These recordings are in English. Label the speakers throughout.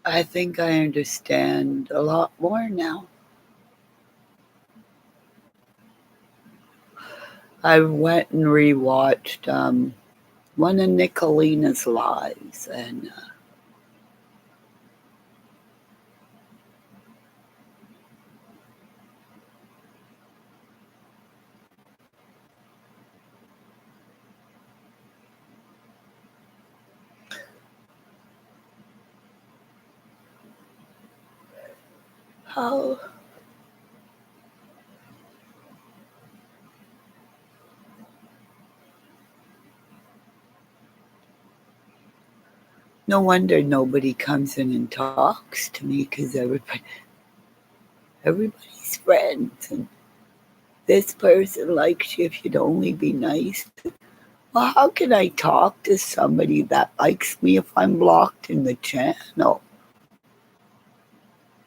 Speaker 1: I think I understand a lot more now. I went and rewatched one of Nicolina's lives, and how no wonder nobody comes in and talks to me because everybody's friends, and this person likes you if you'd only be nice. Well, how can I talk to somebody that likes me if I'm blocked in the channel?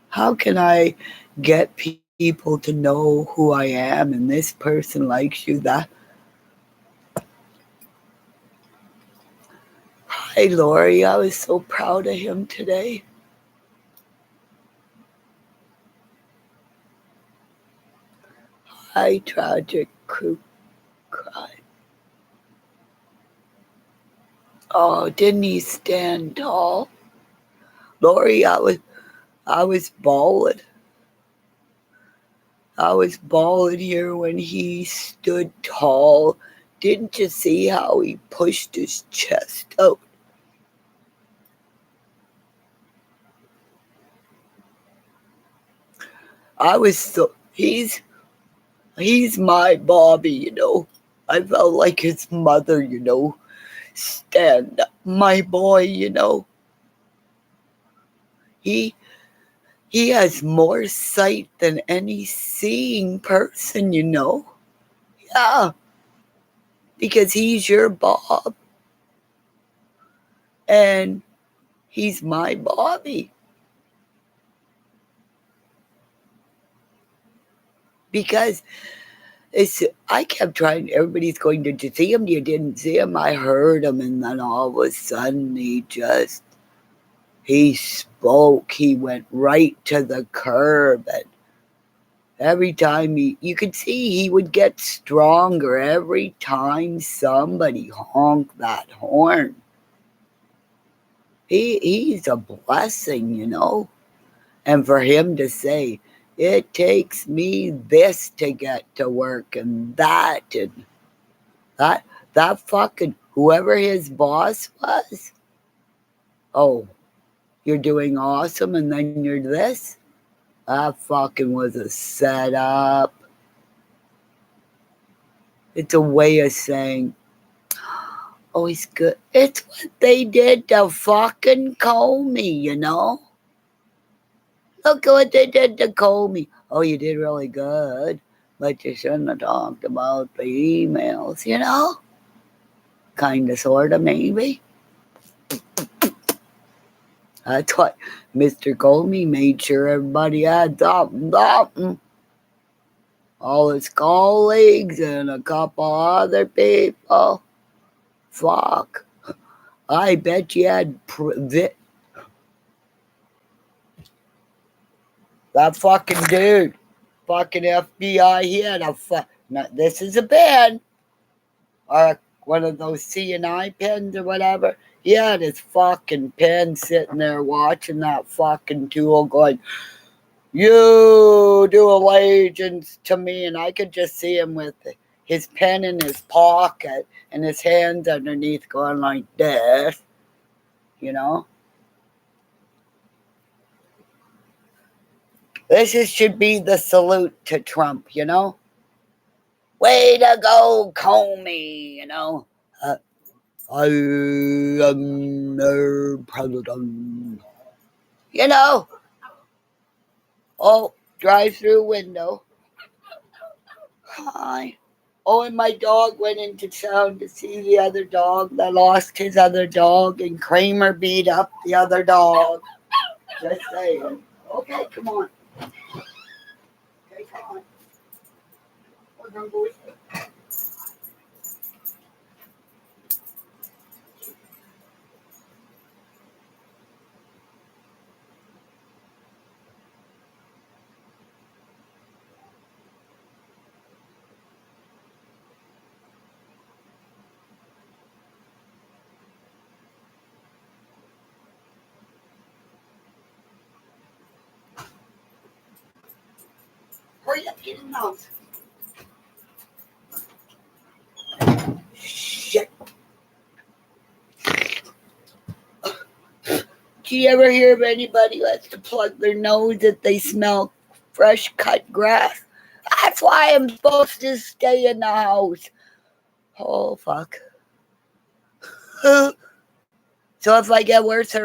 Speaker 1: How can I get people to know who I am and this person likes you that? Hi, Lori. I was so proud of him today. Hi, Tragic Crew Cry. Oh, didn't he stand tall? Lori, I was bawling. I was bawling here when he stood tall. Didn't you see how he pushed his chest out? I was so he's my Bobby, I felt like his mother. Stand up, my boy. He he has more sight than any seeing person. Yeah, because he's your Bob and he's my Bobby. Because I kept trying. Everybody's going, did you see him? You didn't see him. I heard him, and then all of a sudden he spoke. He went right to the curb, and every time you could see he would get stronger every time somebody honked that horn. He's a blessing. And for him to say, it takes me this to get to work and that that fucking whoever his boss was. Oh, you're doing awesome and then you're this? That fucking was a setup. It's a way of saying, oh, he's good. It's what they did to fucking Comey. Look at what they did to Comey. Oh, you did really good, but you shouldn't have talked about the emails. Kind of, sort of, maybe. That's what Mr. Comey made sure everybody had something. All his colleagues and a couple other people. Fuck. I bet you had that fucking dude, fucking FBI, he had a now, this is a pen, or one of those CNI pens or whatever. He had his fucking pen sitting there watching that fucking tool going, you do allegiance to me. And I could just see him with his pen in his pocket and his hands underneath going like this, you know? Should be the salute to Trump. Way to go, Comey. I am the president. You know, oh, drive through window. Hi. Oh, and my dog went into town to see the other dog that lost his other dog, and Kramer beat up the other dog. Just saying. Okay, come on. Okay, come on. We're gonna go. hurry up, get in the house. Shit. Do you ever hear of anybody who has to plug their nose if they smell fresh cut grass? That's why I'm supposed to stay in the house. Oh, fuck. So if I get worse,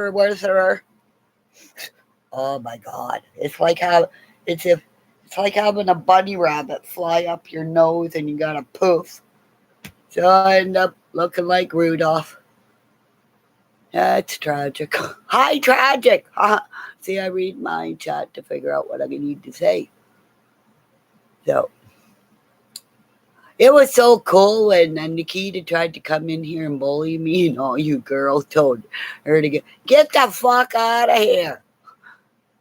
Speaker 1: oh my God. It's like having a bunny rabbit fly up your nose and you got a poof. So I end up looking like Rudolph. That's tragic. Hi, tragic. See, I read my chat to figure out what I need to say. So, it was so cool when Nikita tried to come in here and bully me, and all you girls told her to get the fuck out of here.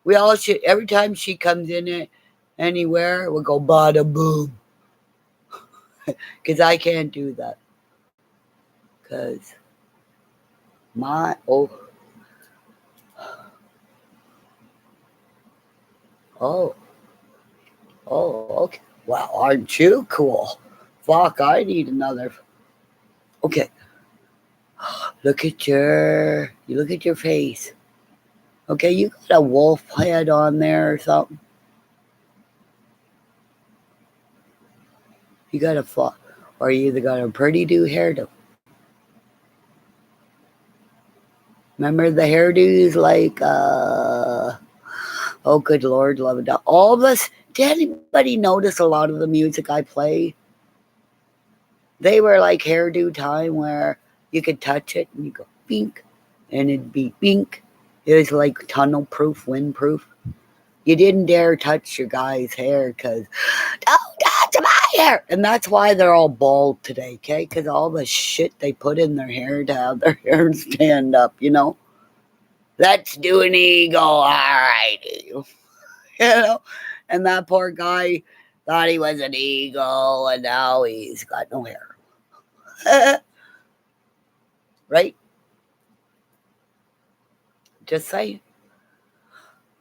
Speaker 1: We all should, every time she comes in it anywhere, we'll go bada boom. Because I can't do that. Because oh, okay. Well, aren't you cool? Fuck, I need another. Okay. Look at your face. Okay, you got a wolf head on there or something. You got or you either got a pretty do hairdo. Remember the hairdos like, oh good Lord, love it. All of us, did anybody notice a lot of the music I play? They were like hairdo time where you could touch it and you go bink and it'd be bink. It was like tunnel proof, wind proof. You didn't dare touch your guy's hair because don't touch my hair. And that's why they're all bald today, okay? Because all the shit they put in their hair to have their hair stand up, you know? Let's do an eagle, all righty. You know? And that poor guy thought he was an eagle and now he's got no hair. Right? Just saying.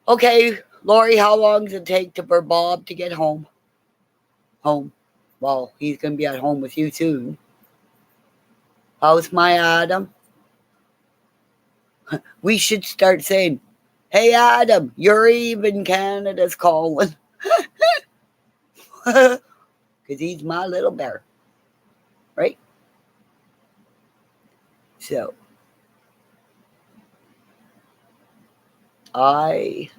Speaker 1: Okay, Lori, how long does it take for Bob to get home? Well, he's going to be at home with you soon. How's my Adam? We should start saying, hey, Adam, you're even Canada's calling. Because he's my little bear. Right? So, trying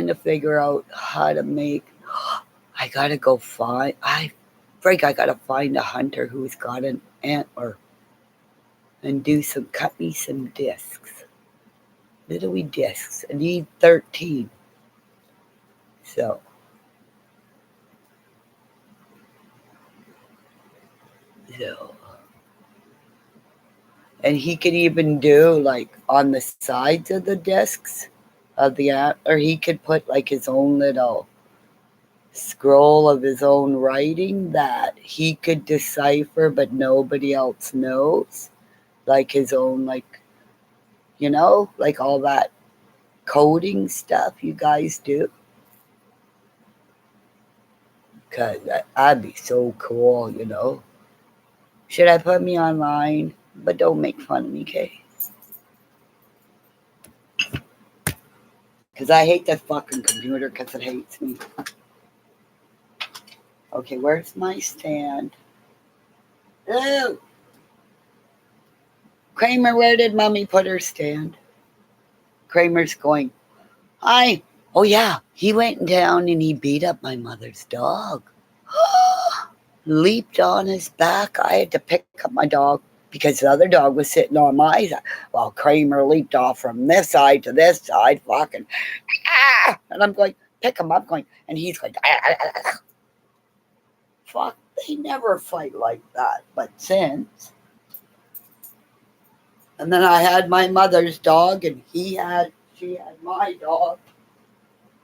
Speaker 1: to figure out how to make, I gotta find a hunter who's got an antler and cut me some discs. Little wee discs. I need 13. So, and he could even do like on the sides of the discs of the antler, he could put like his own little scroll of his own writing that he could decipher but nobody else knows, like his own, like, you know, like all that coding stuff you guys do, because that'd be so cool, you know. Should I put me online? But don't make fun of me, okay? Because I hate that fucking computer because it hates me. Okay, where's my stand? Oh! Kramer, where did Mommy put her stand? Kramer's going, hi. Oh, yeah, he went down and he beat up my mother's dog. Leaped on his back. I had to pick up my dog because the other dog was sitting on my side. Well, Kramer leaped off from this side to this side, fucking, and I'm going, pick him up, going, and he's going, fuck, they never fight like that, but since. And then I had my mother's dog, and she had my dog,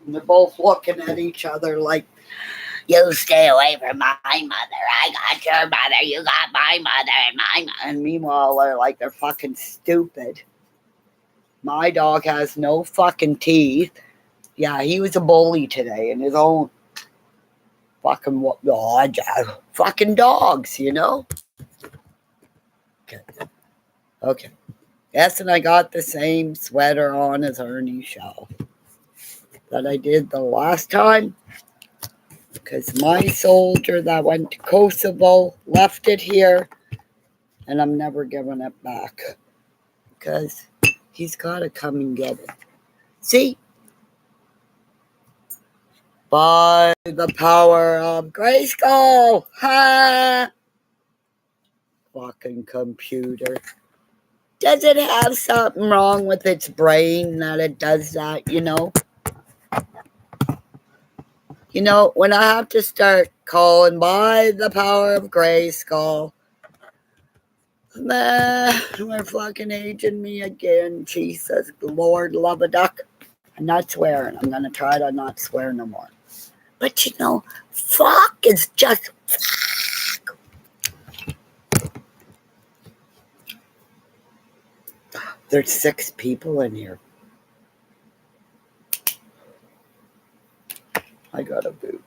Speaker 1: and they're both looking at each other like, you stay away from my mother. I got your mother. You got my mother and my mother. And meanwhile, they're fucking stupid. My dog has no fucking teeth. Yeah, he was a bully today in his own fucking fucking dogs, you know? Okay. Okay. Yes, and I got the same sweater on as Ernie Shaw that I did the last time because my soldier that went to Kosovo left it here and I'm never giving it back because he's got to come and get it. See? By the power of Grayskull! Ha! Fucking computer. Does it have something wrong with its brain that it does that, you know? You know, when I have to start calling by the power of Grayskull, man, we're fucking aging me again. Jesus, Lord, love a duck. I'm not swearing. I'm going to try to not swear no more. But you know, fuck is just fuck. There's 6 people in here. I got a boot.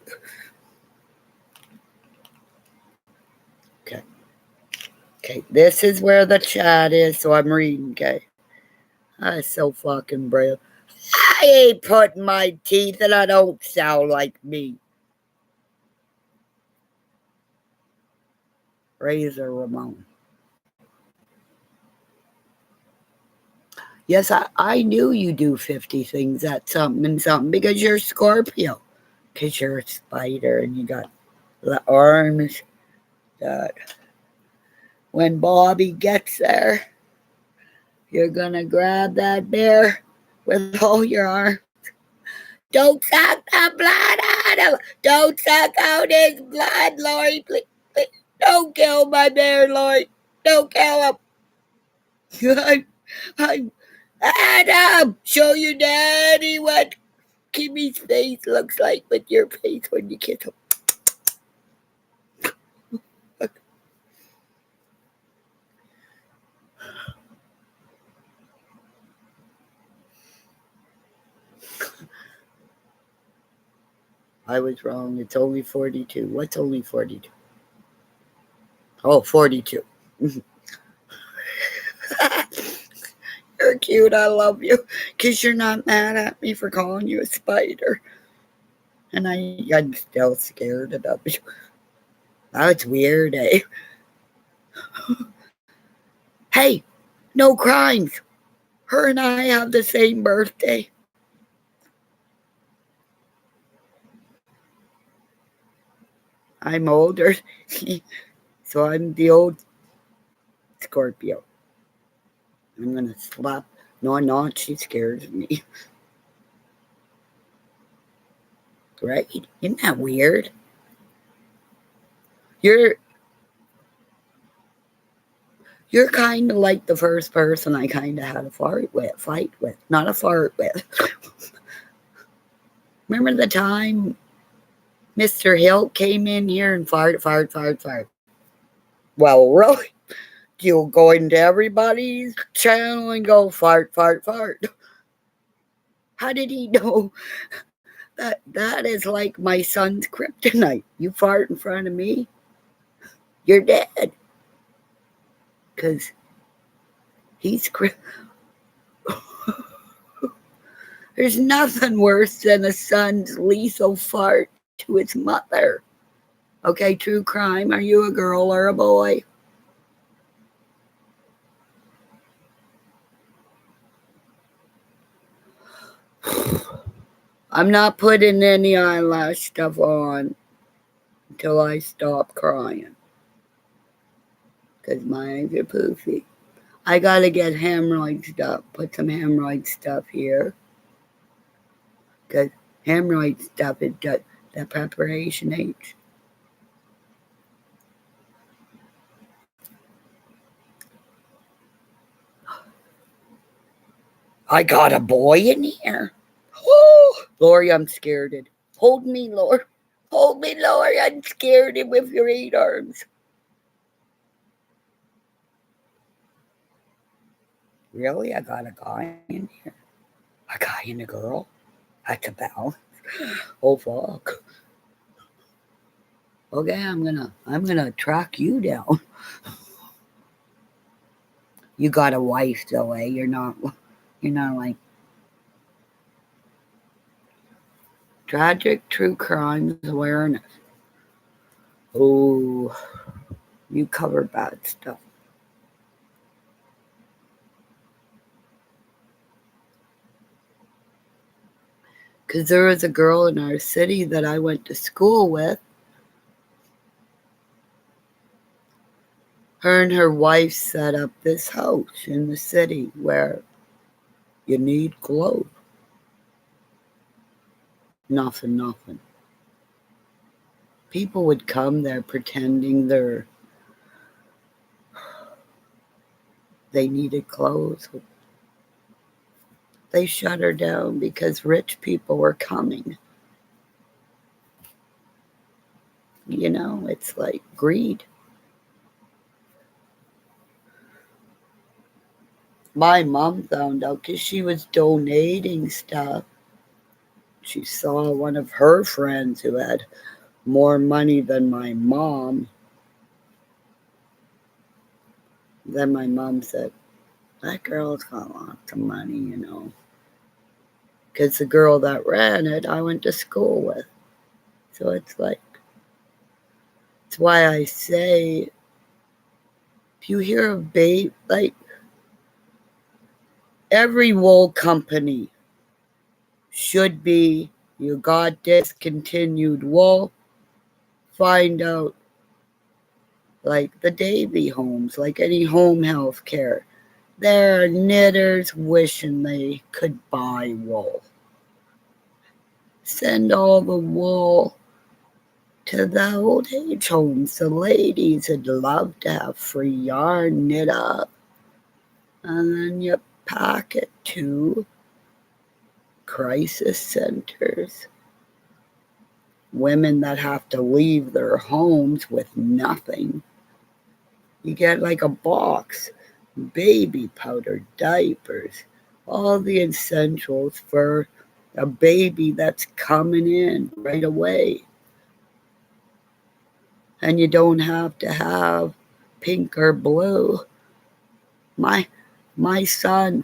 Speaker 1: Okay. Okay, this is where the chat is, so I'm reading, okay? I'm so fucking brave. I ain't putting my teeth and I don't sound like me. Razor Ramon. Yes, I knew you do 50 things at something and something because you're Scorpio. Because you're a spider and you got the arms that when Bobby gets there, you're going to grab that bear with all your arms. Don't suck the blood out of him. Don't suck out his blood, Lori. Please, please. Don't kill my bear, Lori. Don't kill him. I'm Adam, show your daddy what Kimmy's face looks like with your face when you kiss him. I was wrong. It's only 42. What's only 42? Oh, 42. You're cute. I love you. Because you're not mad at me for calling you a spider. And I'm still scared of you. That's weird, eh? Hey, no crimes. Her and I have the same birthday. I'm older. So I'm the old Scorpio. I'm going to slap. No, I'm not. She scares me. Right? Isn't that weird? You're kind of like the first person I kind of had a fight with. Not a fart with. Remember the time Mr. Hill came in here and farted? Well, really? You'll go into everybody's channel and go fart. How did he know that is like my son's kryptonite? You fart in front of me, you're dead. Because he's there's nothing worse than a son's lethal fart to his mother. Okay, true crime. Are you a girl or a boy? I'm not putting any eyelash stuff on until I stop crying. Because my eyes are poofy. I gotta get hemorrhoid stuff. Put some hemorrhoid stuff here. Because hemorrhoid stuff is just the preparation H. I got a boy in here. Oh, Lori, I'm scared. Hold me, Lord. Hold me, Lord. I'm scared with your 8 arms. Really? I got a guy in here? A guy and a girl? That's a balance. Oh fuck. Okay, I'm gonna track you down. You got a wife though, eh? You're not like tragic true crimes awareness. Oh, you cover bad stuff. Because there was a girl in our city that I went to school with. Her and her wife set up this house in the city where you need clothes. Nothing. People would come there pretending they needed clothes. They shut her down because rich people were coming. It's like greed. My mom found out because she was donating stuff. She saw one of her friends who had more money than my mom. Then my mom said, that girl's got lots of money. Because the girl that ran it, I went to school with. So it's why I say, if you hear of like every wool company should be, you got discontinued wool, find out like the Davy homes, like any home health care. There are knitters wishing they could buy wool. Send all the wool to the old age homes. The ladies would love to have free yarn knit up. And then you pack it to crisis centers. Women that have to leave their homes with nothing. You get like a box, baby powder, diapers, all the essentials for a baby that's coming in right away. And you don't have to have pink or blue. My son,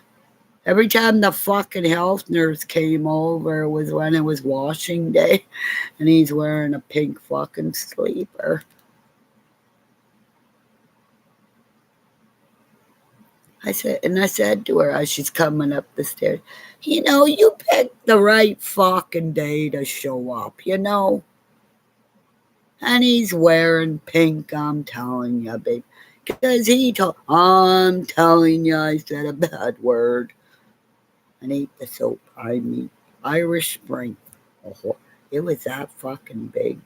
Speaker 1: every time the fucking health nurse came over was when it was washing day, and he's wearing a pink fucking sleeper. I said to her as she's coming up the stairs, you picked the right fucking day to show up, And he's wearing pink, I'm telling you, babe. Because I'm telling you, I said a bad word. And ate the soap. I mean, Irish Spring. Oh, it was that fucking big.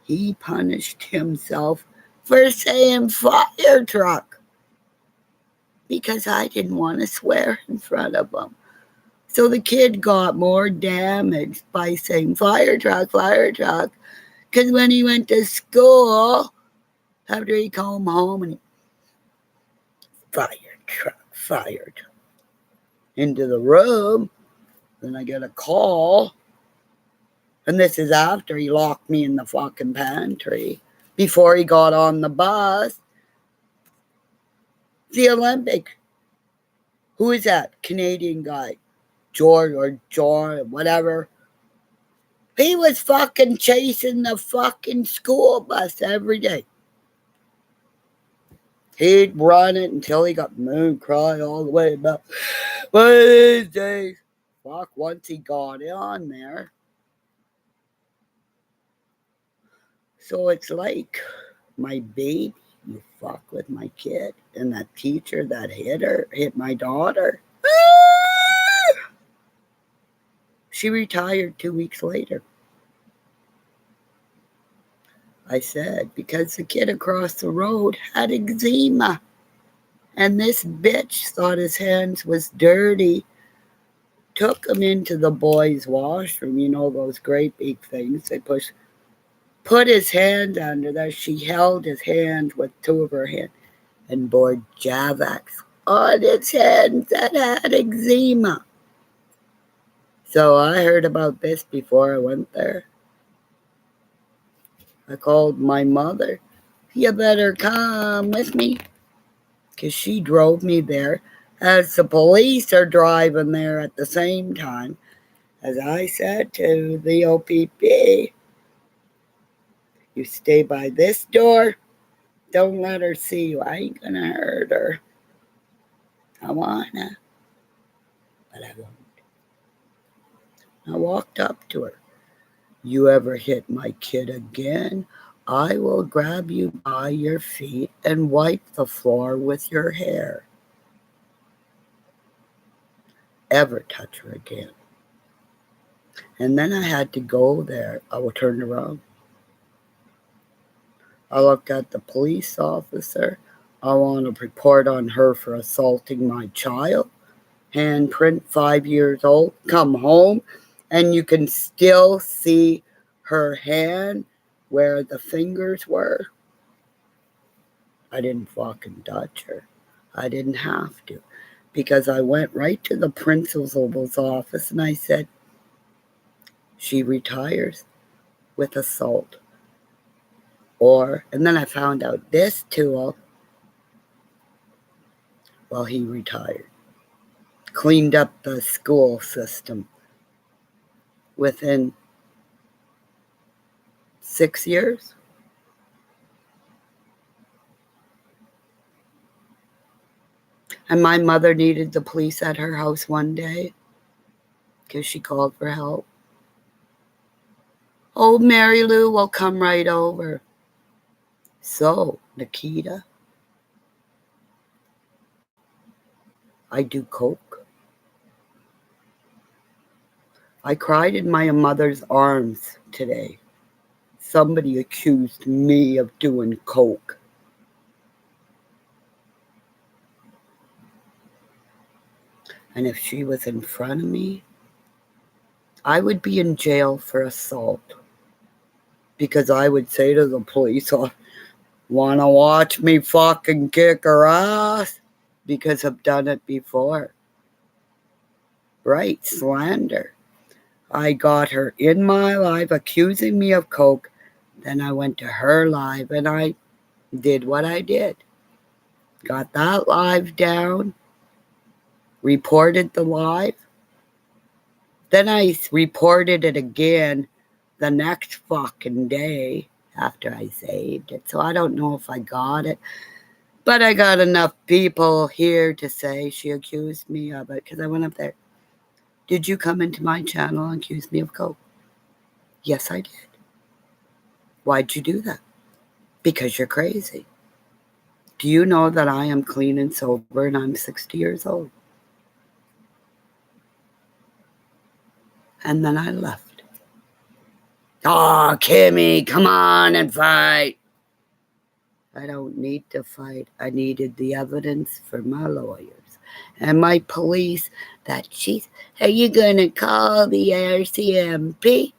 Speaker 1: He punished himself for saying fire truck. Because I didn't want to swear in front of him. So the kid got more damaged by saying fire truck. Because when he went to school, after he came home and fire truck, into the room, then I get a call. And this is after he locked me in the fucking pantry, before he got on the bus. The Olympic. Who is that Canadian guy? George or John, whatever. He was fucking chasing the fucking school bus every day. He'd run it until he got moon cry all the way back. One of these days, fuck, once he got on there. So it's like my baby, you fuck with my kid, and that teacher that hit my daughter. She retired 2 weeks later. I said, because the kid across the road had eczema. And this bitch thought his hands was dirty. Took him into the boys' washroom, those great big things they push. Put his hand under there. She held his hand with two of her hands and poured Javax on his hands that had eczema. So I heard about this before I went there. I called my mother. You better come with me. Because she drove me there as the police are driving there at the same time. As I said to the OPP, you stay by this door. Don't let her see you. I ain't going to hurt her. I want to, but I won't. I walked up to her. You ever hit my kid again, I will grab you by your feet and wipe the floor with your hair. Ever touch her again. And then I had to go there. I turned around. I looked at the police officer. I want to report on her for assaulting my child. Handprint, 5 years old. Come home, and you can still see her hand where the fingers were. I didn't fucking touch her. I didn't have to, because I went right to the principal's office and I said, she retires with assault. And then I found out this tool, well, he retired. Cleaned up the school system within 6 years. And my mother needed the police at her house one day because she called for help. Oh, Mary Lou will come right over. So, Nikita, I do coke. I cried in my mother's arms today. Somebody accused me of doing coke. And if she was in front of me, I would be in jail for assault. Because I would say to the police, wanna watch me fucking kick her ass? Because I've done it before. Right, slander. I got her in my live accusing me of coke. Then I went to her live and I did what I did. Got that live down. Reported the live. Then I reported it again the next fucking day after I saved it. So I don't know if I got it. But I got enough people here to say she accused me of it because I went up there. Did you come into my channel and accuse me of coke? Yes, I did. Why'd you do that? Because you're crazy. Do you know that I am clean and sober and I'm 60 years old? And then I left. Oh, Kimmy, come on and fight. I don't need to fight. I needed the evidence for my lawyers and my police that are you going to call the RCMP?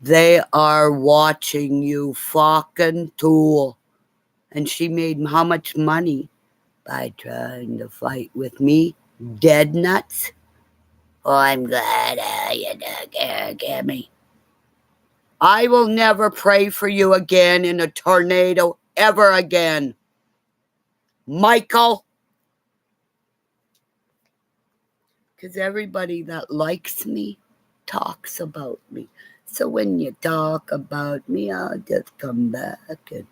Speaker 1: They are watching you, fucking tool. And she made how much money by trying to fight with me? Dead nuts? Oh, I'm glad you took care of me. I will never pray for you again in a tornado ever again. Michael. Because everybody that likes me talks about me. So when you talk about me, I'll just come back and,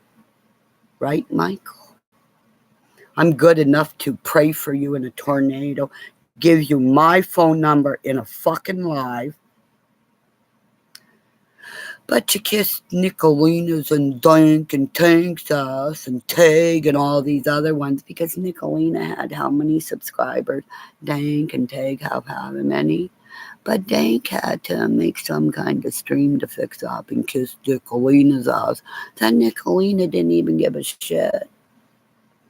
Speaker 1: right, Michael? I'm good enough to pray for you in a tornado, give you my phone number in a fucking live. But you kissed Nicolinas and Dank and Tanksas and Tag and all these other ones because Nicolina had how many subscribers? Dank and Tag have how many? But Dank had to make some kind of stream to fix up and kiss Nicolina's ass. That Nicolina didn't even give a shit.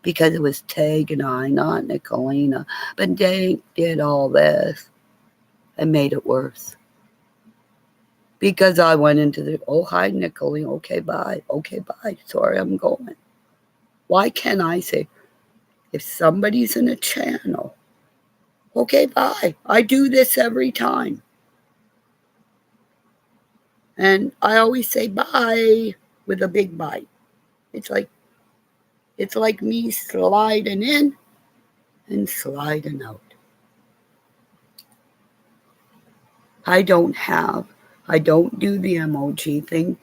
Speaker 1: Because it was Tag and I, not Nicolina. But Dank did all this and made it worse. Because I went into the, oh, hi, Nicolina. Okay, bye. Okay, bye. Sorry, I'm going. Why can't I say, if somebody's in a channel, okay, bye. I do this every time. And I always say bye with a big bye. It's like me sliding in and sliding out. I don't do the emoji thing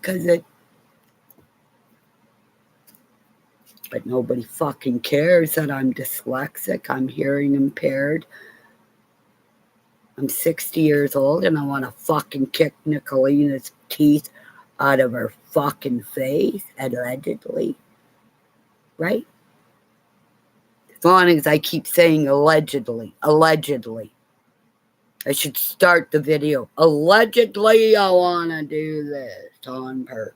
Speaker 1: but nobody fucking cares that I'm dyslexic, I'm hearing impaired. I'm 60 years old and I want to fucking kick Nicolina's teeth out of her fucking face, allegedly. Right? As long as I keep saying allegedly. I should start the video. Allegedly, I want to do this on purpose.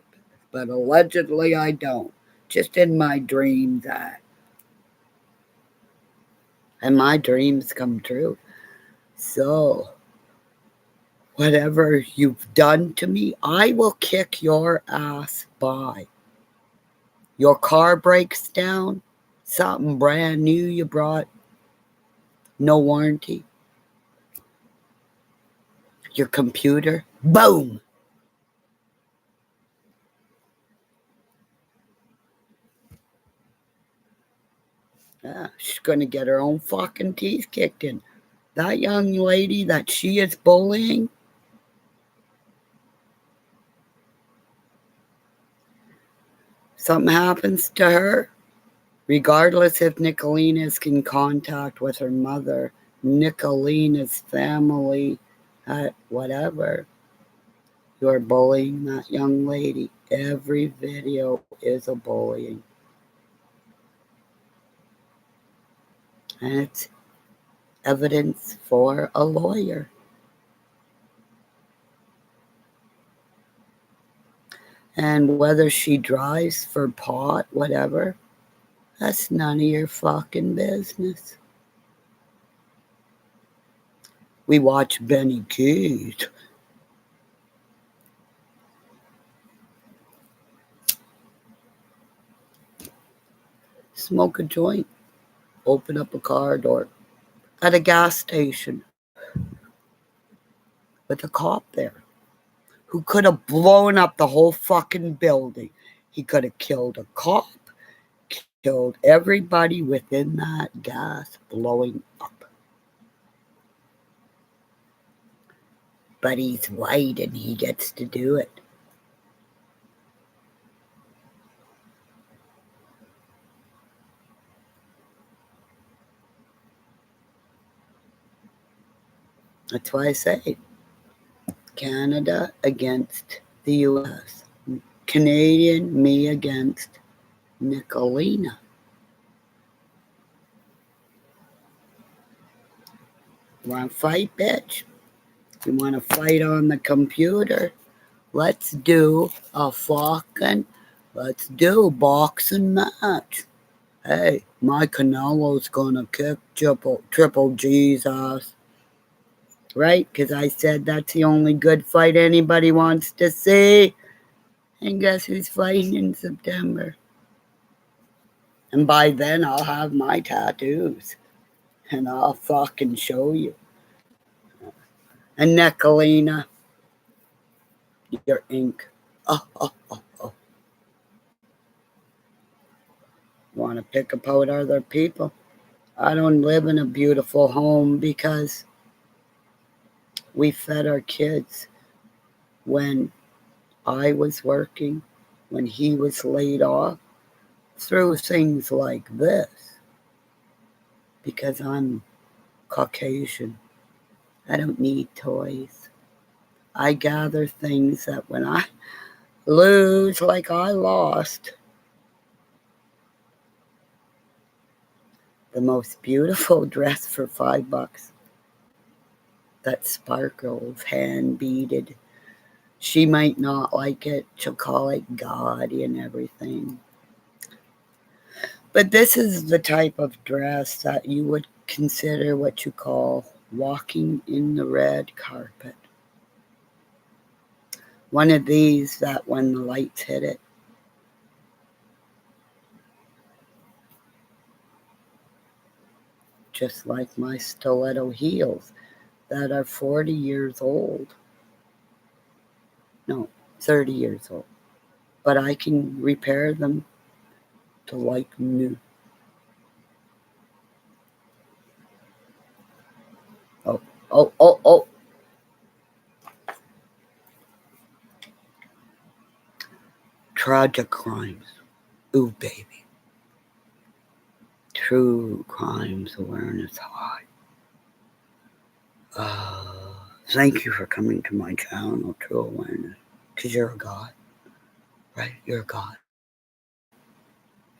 Speaker 1: But allegedly, I don't. Just in my dreams, and my dreams come true. So, whatever you've done to me, I will kick your ass by. Your car breaks down, something brand new you brought, no warranty. Your computer, boom. Yeah, she's going to get her own fucking teeth kicked in. That young lady that she is bullying, something happens to her, regardless if Nicolina is in contact with her mother, Nicolina's family, whatever, you're bullying that young lady. Every video is a bullying. And it's evidence for a lawyer. And whether she drives for pot, whatever, that's none of your fucking business. We watch Benny Keith. Smoke a joint. Open up a car door. At a gas station. With a cop there. Who could have blown up the whole fucking building. He could have killed a cop. Killed everybody within that gas blowing up. But he's white and he gets to do it. That's why I say Canada against the U.S. Canadian, me against Nicolina. You want to fight, bitch? You want to fight on the computer? Let's do a boxing match. Hey, my Canelo's gonna kick Triple G's ass. Right? Because I said that's the only good fight anybody wants to see. And guess who's fighting in September? And by then I'll have my tattoos. And I'll fucking show you. And Nicolina, your ink. Oh. Want to pick apart other people? I don't live in a beautiful home because we fed our kids when I was working, when he was laid off, through things like this. Because I'm Caucasian. I don't need toys. I gather things that when I lose, like I lost, the most beautiful dress for $5 that sparkles, hand beaded. She might not like it. She'll call it gaudy and everything. But this is the type of dress that you would consider what you call walking in the red carpet. One of these that when the lights hit it, just like my stiletto heels that are 40 years old. No, 30 years old. But I can repair them to like new. Oh, oh, oh, oh. Tragic crimes. Ooh, baby. True Crimes Awareness High. Thank you for coming to my channel, True Awareness. Because you're a God. Right? You're a God.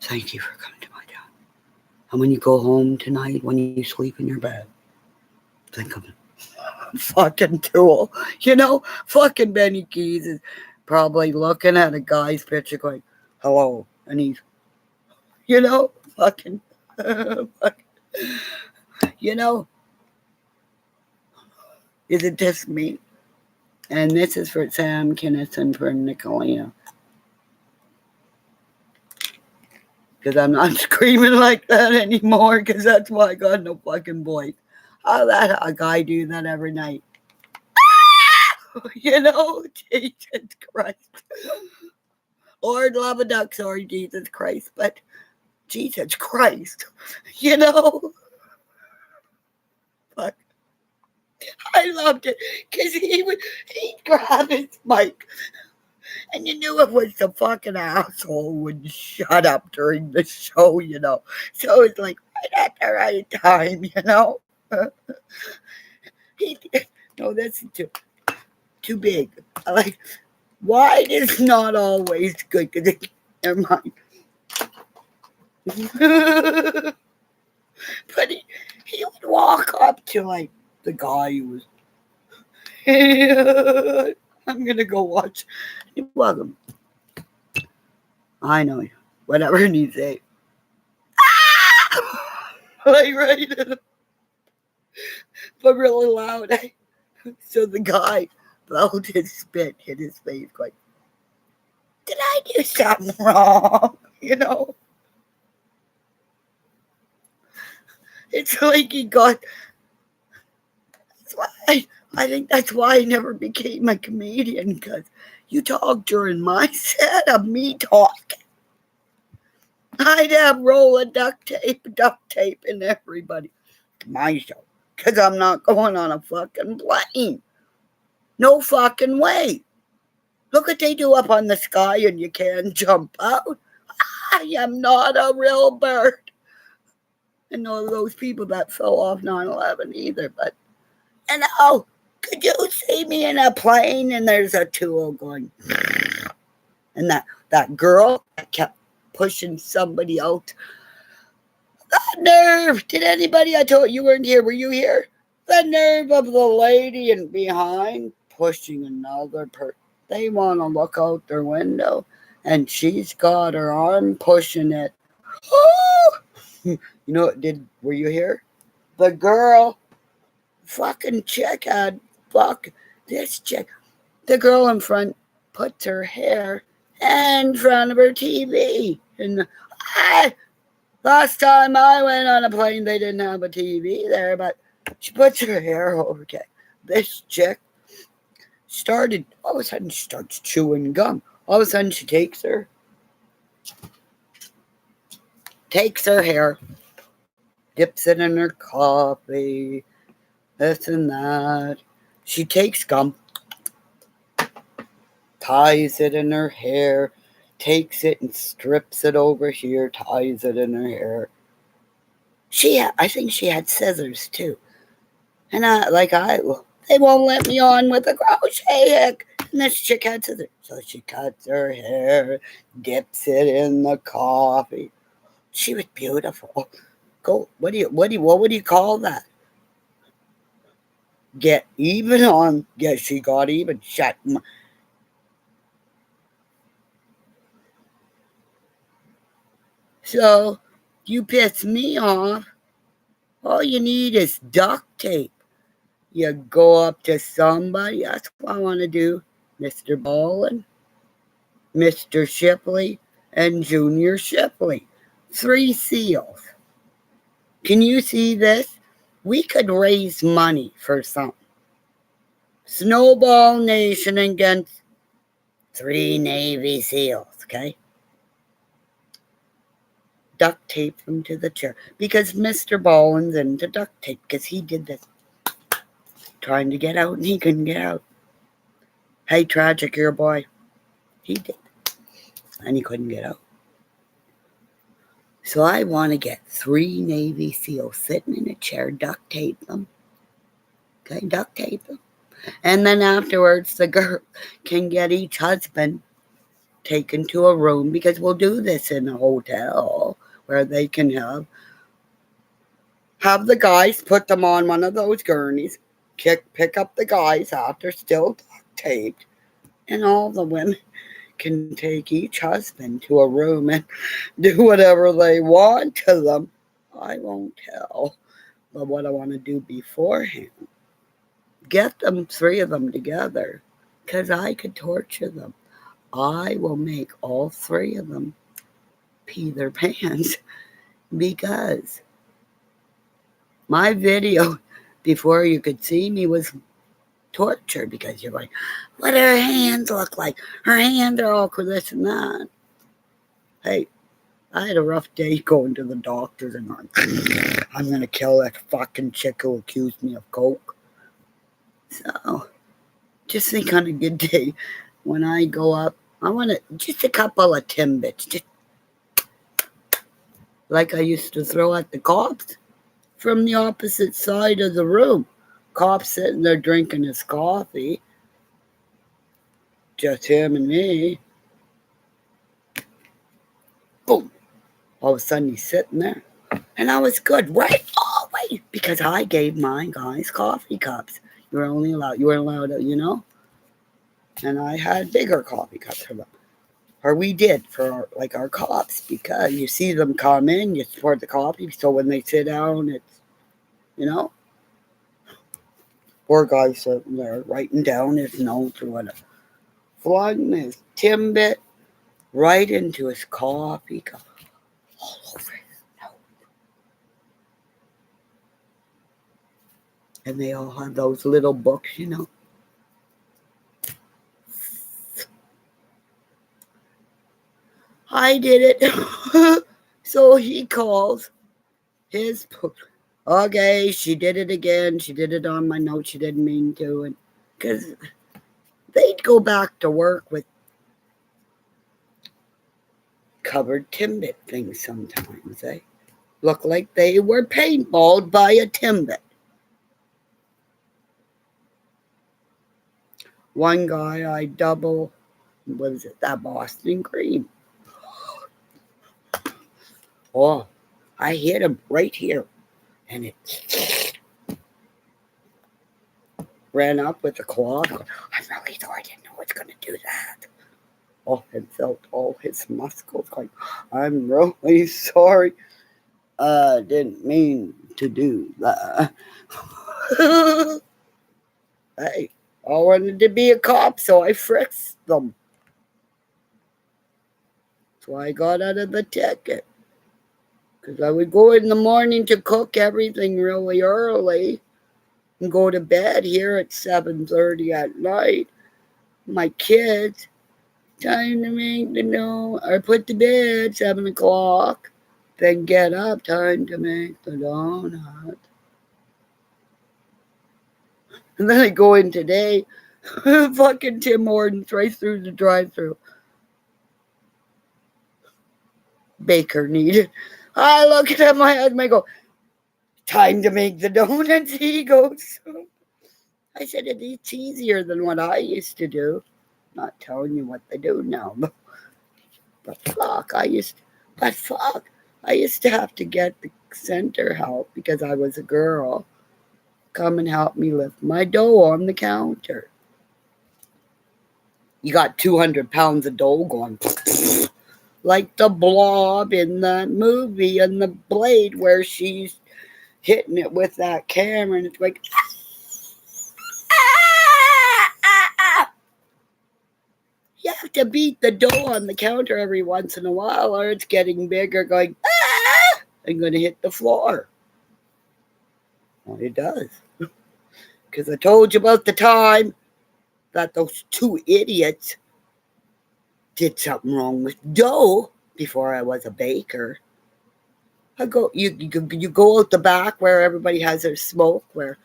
Speaker 1: Thank you for coming to my channel. And when you go home tonight, when you sleep in your bed, think of it. Fucking Tool. You know, fucking Benny Keys is probably looking at a guy's picture going, hello. And he's, you know, fucking, you know, is it just me? And this is for Sam Kinnison for Nicolina. Because I'm not screaming like that anymore, because that's why I got no fucking voice. I'll let a guy do that every night. You know, Jesus Christ. Lord love a duck, sorry, Jesus Christ, but Jesus Christ, you know? Fuck. I loved it, because he'd grab his mic, and you knew it was the fucking asshole would shut up during the show, you know? So it's like, right at the right time, you know? No, that's too big. Like, wide is not always good. Never mind. But he would walk up to, like, the guy who was, I'm going to go watch. You're welcome. I know. Whatever you say. Like, right? But really loud. So the guy felt his spit hit his face, like, did I do something wrong? You know? It's like he got. That's why I think that's why I never became a comedian, because you talk during my set of me talking. I'd have roll of duct tape in everybody. My show. Because I'm not going on a fucking plane. No fucking way. Look what they do up on the sky and you can't jump out. I am not a real bird. And none of those people that fell off 9/11 either. But, and oh, could you see me in a plane and there's a tool going, and that girl that kept pushing somebody out. That nerve! Did anybody? I told you weren't here. Were you here? The nerve of the lady in behind pushing another person. They want to look out their window, and she's got her arm pushing it. Oh! You know, were you here? The girl, fucking chick had, this chick. The girl in front puts her hair in front of her TV. And last time I went on a plane, they didn't have a TV there, but she puts her hair over. Okay. This chick started, all of a sudden she starts chewing gum. All of a sudden she takes her hair, dips it in her coffee, this and that. She takes gum, ties it in her hair, takes it and strips it over here, ties it in her hair. I think she had scissors too. And they won't let me on with a crochet hook. And this chick had scissors. So she cuts her hair, dips it in the coffee. She was beautiful. What would you call that? Get even on. Yeah, she got even. Shut. So, you piss me off. All you need is duct tape. You go up to somebody. That's what I want to do. Mr. Ballin, Mr. Shipley, and Junior Shipley. 3 seals. Can you see this? We could raise money for something. Snowball Nation against 3 Navy SEALs, okay? Duct tape them to the chair. Because Mr. Bollin's into duct tape, because he did this. Trying to get out and he couldn't get out. Hey, tragic, your boy. He did. And he couldn't get out. So I want to get 3 Navy SEALs sitting in a chair, duct tape them. Okay, duct tape them. And then afterwards, the girl can get each husband taken to a room, because we'll do this in a hotel where they can have the guys put them on one of those gurneys, pick up the guys after still duct taped, and all the women can take each husband to a room and do whatever they want to them. I won't tell, but what I want to do beforehand, get them, 3 of them together, because I could torture them. I will make all 3 of them pee their pants, because my video before you could see me was torture, because you're like, what do her hands look like? Her hands are all this and that. Hey, I had a rough day going to the doctors and I'm going to kill that fucking chick who accused me of coke. So, just think on a good day when I go up, I want just a couple of Timbits, just like I used to throw at the cops from the opposite side of the room. Cop sitting there drinking his coffee. Just him and me. Boom. All of a sudden he's sitting there. And I was good. Right? Oh, wait. Because I gave my guys coffee cups. You were allowed to, And I had bigger coffee cups for them. Or we did for our cops, because you see them come in, you support the coffee. So when they sit down, it's, poor guy sitting there writing down his notes or whatever. Flung his Timbit right into his coffee cup. All over his nose. And they all have those little books. I did it. So he calls his book. Okay, she did it again. She did it on my note. She didn't mean to. And because they'd go back to work with covered Timbit things sometimes. They look like they were paintballed by a Timbit. One guy I double, that Boston Cream. Oh, I hit him right here. And it ran up with the claw. I'm really sorry, I didn't know I was going to do that. Oh, and felt all his muscles going, I'm really sorry. Didn't mean to do that. Hey, I wanted to be a cop, so I frisked them. So I got out of the ticket. Because I would go in the morning to cook everything really early and go to bed here at 7:30 at night. My kids, time to make the dough, or put to bed 7 o'clock, then get up, time to make the donut. And then I go in today, fucking Tim Hortons right through the drive-thru. Baker needed. I look at my husband, I go, time to make the donuts. He goes, I said, it's easier than what I used to do. Not telling you what they do now. But fuck, I used to have to get the center help, because I was a girl, come and help me lift my dough on the counter. You got 200 pounds of dough going like the blob in that movie, and the blade where she's hitting it with that camera, and it's like, you have to beat the dough on the counter every once in a while, or it's getting bigger, going, I'm going to hit the floor. Well, it does. Because I told you about the time that those 2 idiots did something wrong with dough before I was a baker. I go, you go out the back where everybody has their smoke, where,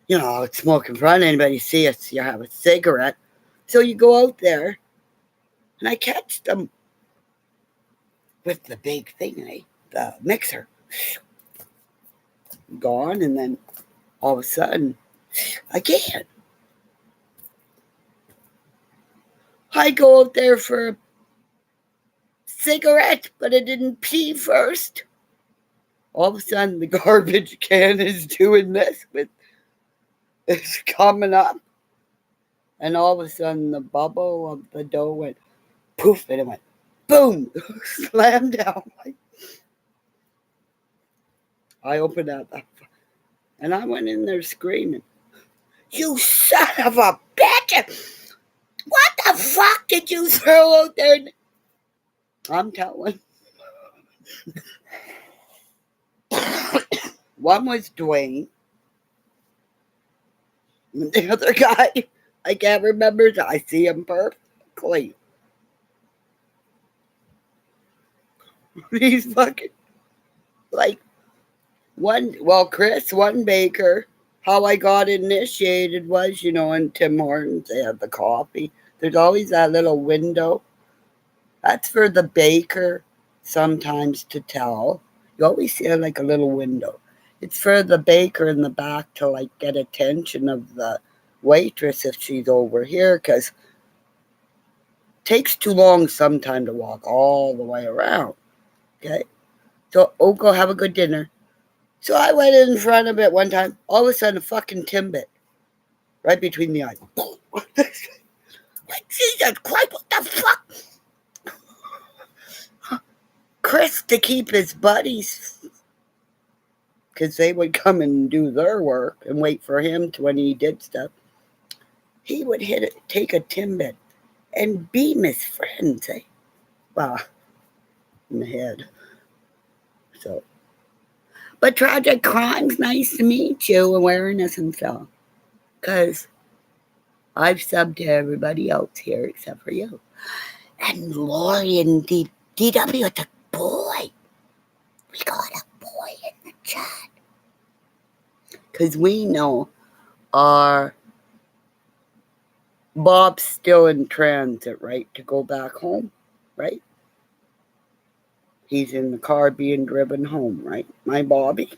Speaker 1: it's smoke in front of anybody see us, you have a cigarette. So you go out there, and I catch them with the big thing, the mixer. Gone, and then all of a sudden, again. I go out there for a cigarette, but I didn't pee first. All of a sudden, the garbage can is doing this, it's coming up. And all of a sudden, the bubble of the dough went poof, and it went boom, slammed down. I opened up, and I went in there screaming, "You son of a bitch! What the fuck did you throw out there?" I'm telling. One was Dwayne. The other guy, I can't remember. I see him perfectly. He's fucking like Chris, one baker. How I got initiated was, in Tim Hortons, they have the coffee. There's always that little window. That's for the baker sometimes to tell. You always see like a little window. It's for the baker in the back to like get attention of the waitress if she's over here, because it takes too long sometimes to walk all the way around. Okay? So, go have a good dinner. So I went in front of it one time. All of a sudden, a fucking Timbit right between the eyes. Jesus Christ, what the fuck? Chris, to keep his buddies, because they would come and do their work and wait for him when he did stuff, he would take a Timbit and beam his friends, well, in the head. So, but Tragic Crimes, nice to meet you, awareness and stuff, because I've subbed to everybody else here except for you. And Lori and DW with the boy. We got a boy in the chat. Because we know our Bob's still in transit, right, to go back home, right? He's in the car being driven home, right? My Bobby.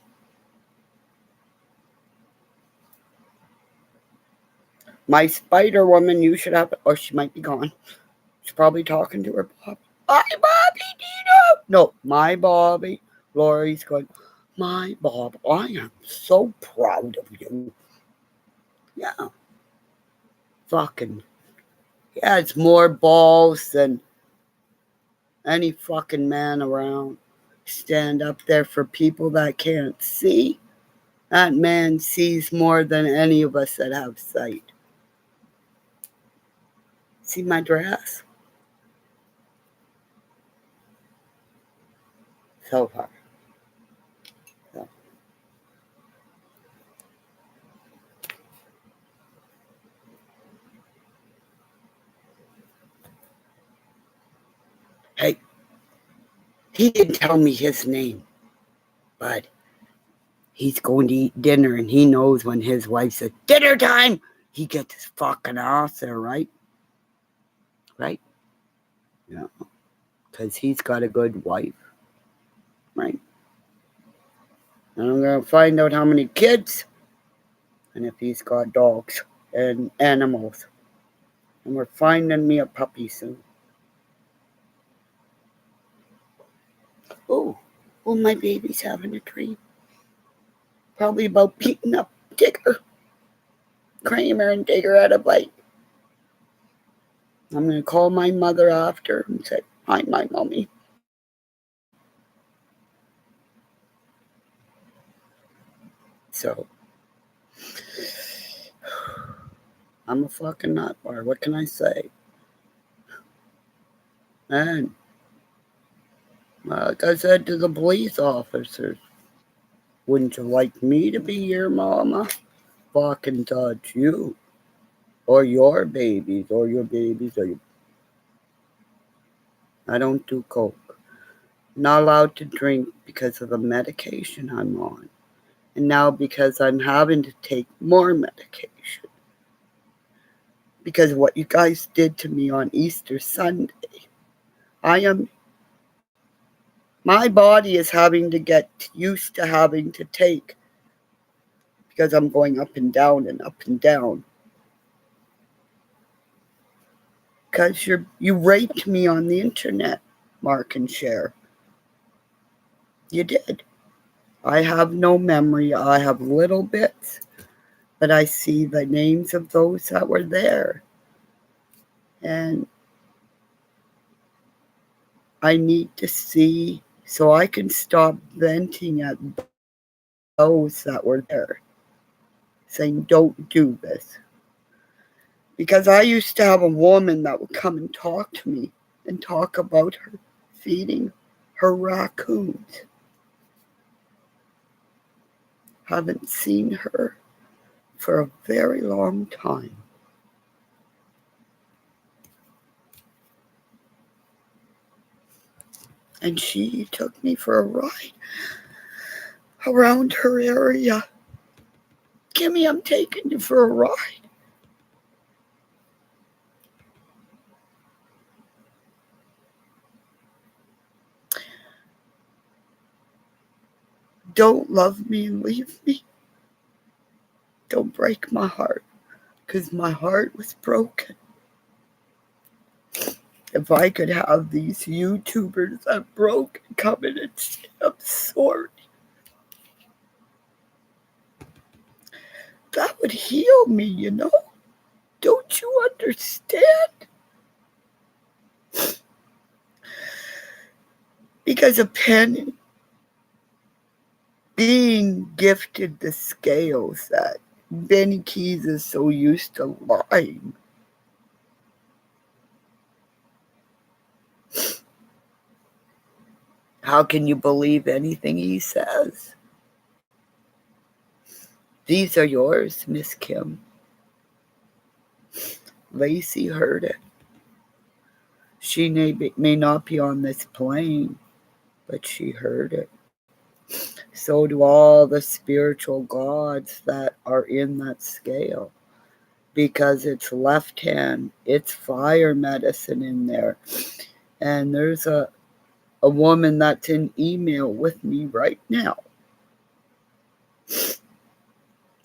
Speaker 1: My Spider Woman, you should have, or she might be gone. She's probably talking to her Bob. My Bobby, Dino! No, my Bobby. Lori's going, my Bob, I am so proud of you. Yeah. Fucking. Yeah, it's more balls than any fucking man around. Stand up there for people that can't see. That man sees more than any of us that have sight. See my dress? So far. So. Hey, he didn't tell me his name, but he's going to eat dinner, and he knows when his wife says, dinner time, he gets his fucking ass there, right? Right? Yeah. Because he's got a good wife. Right? And I'm going to find out how many kids, and if he's got dogs and animals. And we're finding me a puppy soon. Oh, my baby's having a dream. Probably about beating up Tigger, Kramer, and Tigger at a bite. I'm going to call my mother after and say, hi, my mommy. So, I'm a fucking nutbar. What can I say? And, like I said to the police officers, wouldn't you like me to be your mama? Fucking touch you. Or your babies, or your babies, or your... I don't do coke. Not allowed to drink because of the medication I'm on. And now because I'm having to take more medication. Because of what you guys did to me on Easter Sunday. My body is having to get used to having to take, because I'm going up and down and up and down. Because you raped me on the internet, Mark and Cher. You did. I have no memory. I have little bits, but I see the names of those that were there. And I need to see so I can stop venting at those that were there, saying, don't do this. Because I used to have a woman that would come and talk to me and talk about her feeding her raccoons. Haven't seen her for a very long time. And she took me for a ride around her area. Kimmy, I'm taking you for a ride. Don't love me and leave me. Don't break my heart, because my heart was broken. If I could have these YouTubers that broke and come in and say, I'm sorry, that would heal me, you know? Don't you understand? Because a Penny being gifted the scales that Benny Keys is so used to lying. How can you believe anything he says? These are yours, Miss Kim. Lacey heard it. She may not be on this plane, but she heard it. So do all the spiritual gods that are in that scale, because it's left hand, it's fire medicine in there. And there's a woman that's in email with me right now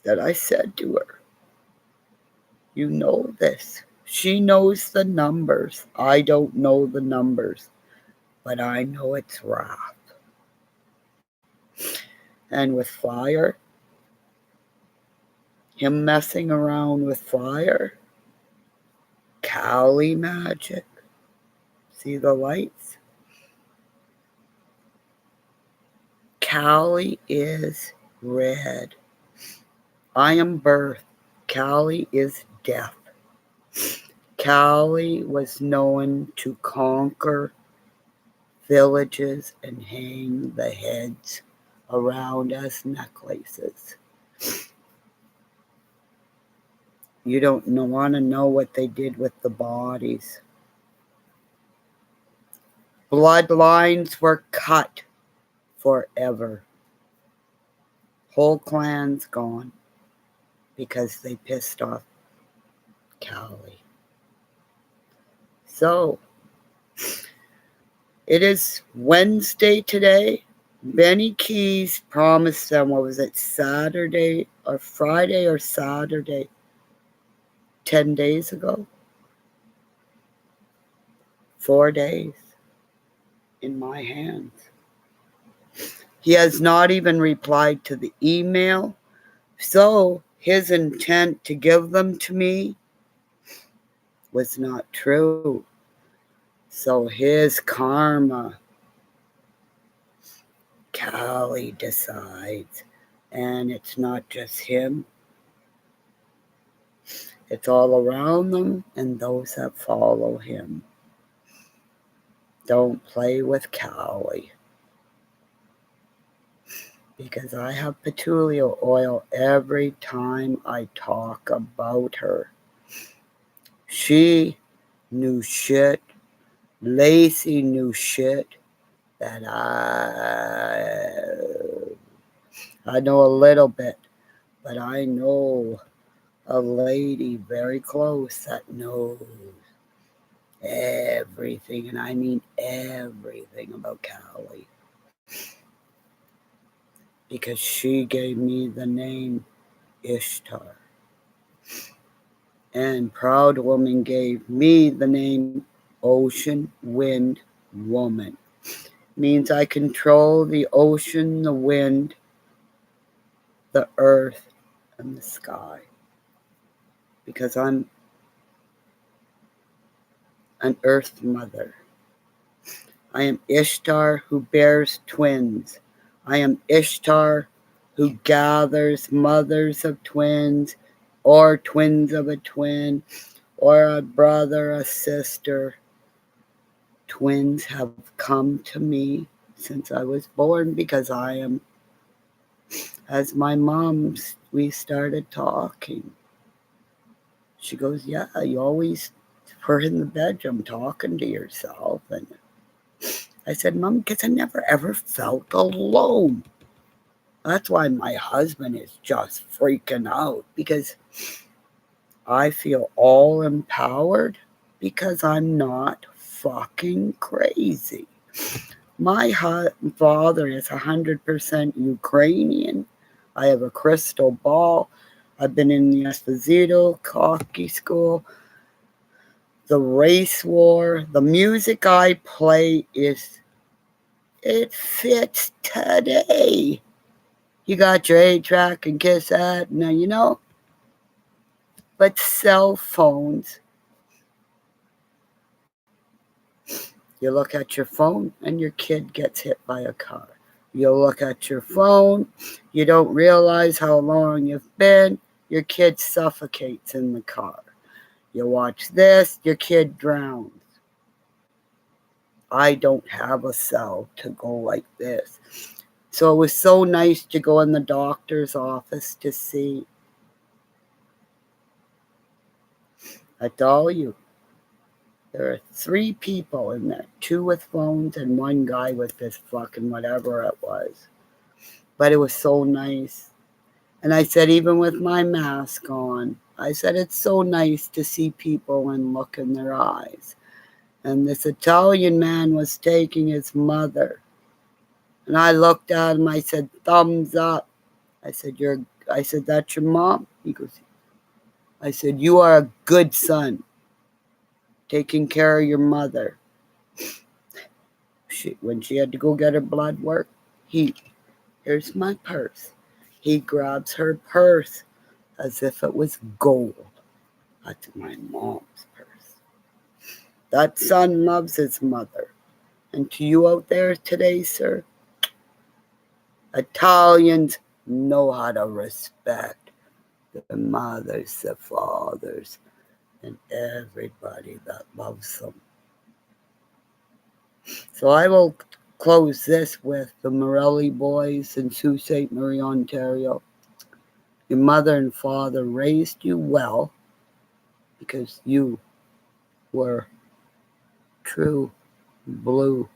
Speaker 1: that I said to her, you know this. She knows the numbers. I don't know the numbers, but I know it's wrath. And with fire, him messing around with fire, Kali magic. See the lights? Kali is red. I am birth. Kali is death. Kali was known to conquer villages and hang the heads around as necklaces. You don't want to know what they did with the bodies. Bloodlines were cut forever. Whole clans gone because they pissed off Kali. So, it is Wednesday today. Benny Keys promised them, what was it, Saturday or Friday or Saturday, 10 days ago? 4 days in my hands. He has not even replied to the email. So his intent to give them to me was not true. So his karma, Kali decides. And it's not just him. It's all around them and those that follow him. Don't play with Kali. Because I have patchouli oil every time I talk about her. She knew shit Lacey knew shit that I know a little bit, but I know a lady very close that knows everything, and I mean everything about Callie. Because she gave me the name Ishtar. And Proud Woman gave me the name Ocean Wind Woman. Means I control the ocean, the wind, the earth, and the sky. Because I'm an earth mother. I am Ishtar who bears twins. I am Ishtar who gathers mothers of twins, or twins of a twin, or a brother, a sister. Twins have come to me since I was born because I am, as my mom, we started talking. She goes, yeah, you always were in the bedroom talking to yourself. And I said, Mom, because I never ever felt alone. That's why my husband is just freaking out, because I feel all empowered because I'm not fucking crazy. My father is 100% Ukrainian. I have a crystal ball. I've been in the Esposito hockey school. The race war. The music I play it fits today. You got your 8-track and Kiss that. Now, but cell phones, you look at your phone and your kid gets hit by a car. You look at your phone, you don't realize how long you've been, your kid suffocates in the car. You watch this, your kid drowns. I don't have a cell to go like this. So it was so nice to go in the doctor's office to see. I tell you, there are 3 people in there, 2 with phones and 1 guy with this fucking whatever it was. But it was so nice. And I said, even with my mask on, I said, it's so nice to see people and look in their eyes. And this Italian man was taking his mother. And I looked at him, I said, thumbs up. I said, that's your mom? He goes, I said, you are a good son, taking care of your mother. When she had to go get her blood work, here's my purse. He grabs her purse as if it was gold. That's my mom's purse. That son loves his mother. And to you out there today, sir, Italians know how to respect the mothers, the fathers, and everybody that loves them. So I will close this with the Morelli boys in Sault Ste. Marie, Ontario. Your mother and father raised you well because you were true blue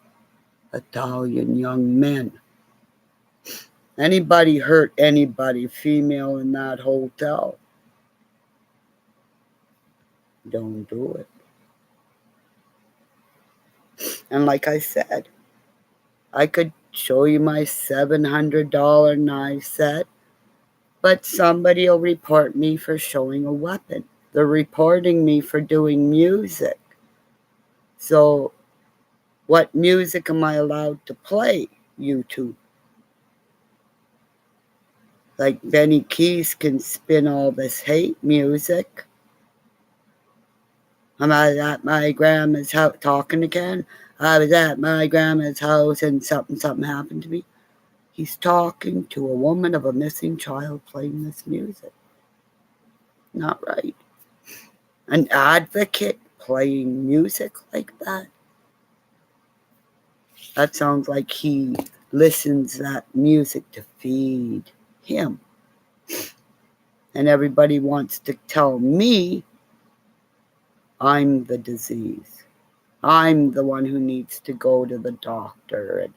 Speaker 1: Italian young men. Anybody hurt anybody, female, in that hotel, don't do it. And like I said, I could show you my $700 knife set, but somebody will report me for showing a weapon. They're reporting me for doing music. So what music am I allowed to play? YouTube. Like Benny Keys can spin all this hate music. I'm at my grandma's house talking again. I was at my grandma's house and something happened to me. He's talking to a woman of a missing child playing this music. Not right. An advocate playing music like that? That sounds like he listens to that music to feed him. And everybody wants to tell me I'm the disease. I'm the one who needs to go to the doctor.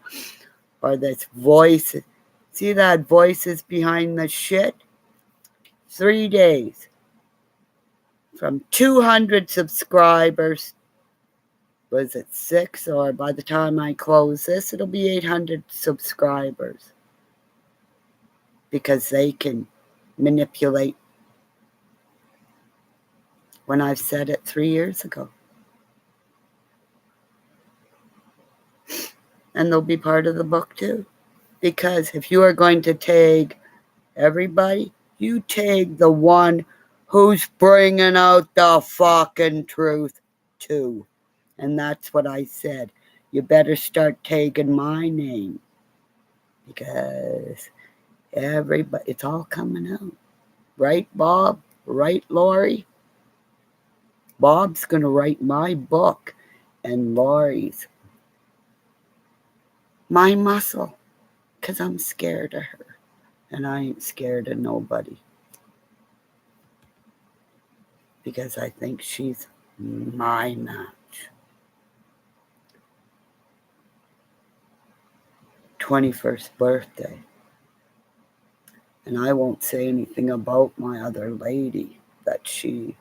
Speaker 1: Or this voice. See that voices behind the shit? 3 days. From 200 subscribers, was it 6? Or by the time I close this, it'll be 800 subscribers. Because they can manipulate when I've said it 3 years ago. And they'll be part of the book too. Because if you are going to tag everybody, you tag the one who's bringing out the fucking truth too. And that's what I said. You better start tagging my name. Because everybody, it's all coming out. Right, Bob? Right, Lori? Bob's going to write my book, and Lori's my muscle, because I'm scared of her, and I ain't scared of nobody, because I think she's my match. 21st birthday, and I won't say anything about my other lady that she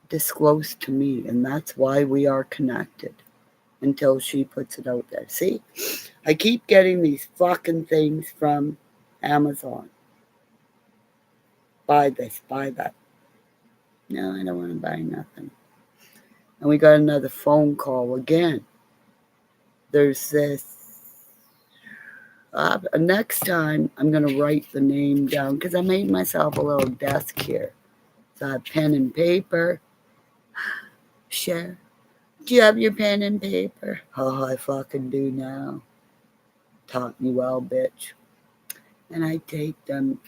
Speaker 1: disclosed to me, and that's why we are connected until she puts it out there. See, I keep getting these fucking things from Amazon. Buy this, buy that. No, I don't want to buy nothing. And we got another phone call again. There's this. Next time, I'm going to write the name down because I made myself a little desk here. So I have pen and paper. Share. Do you have your pen and paper? Oh, I fucking do now. Taught me well, bitch. And I take them,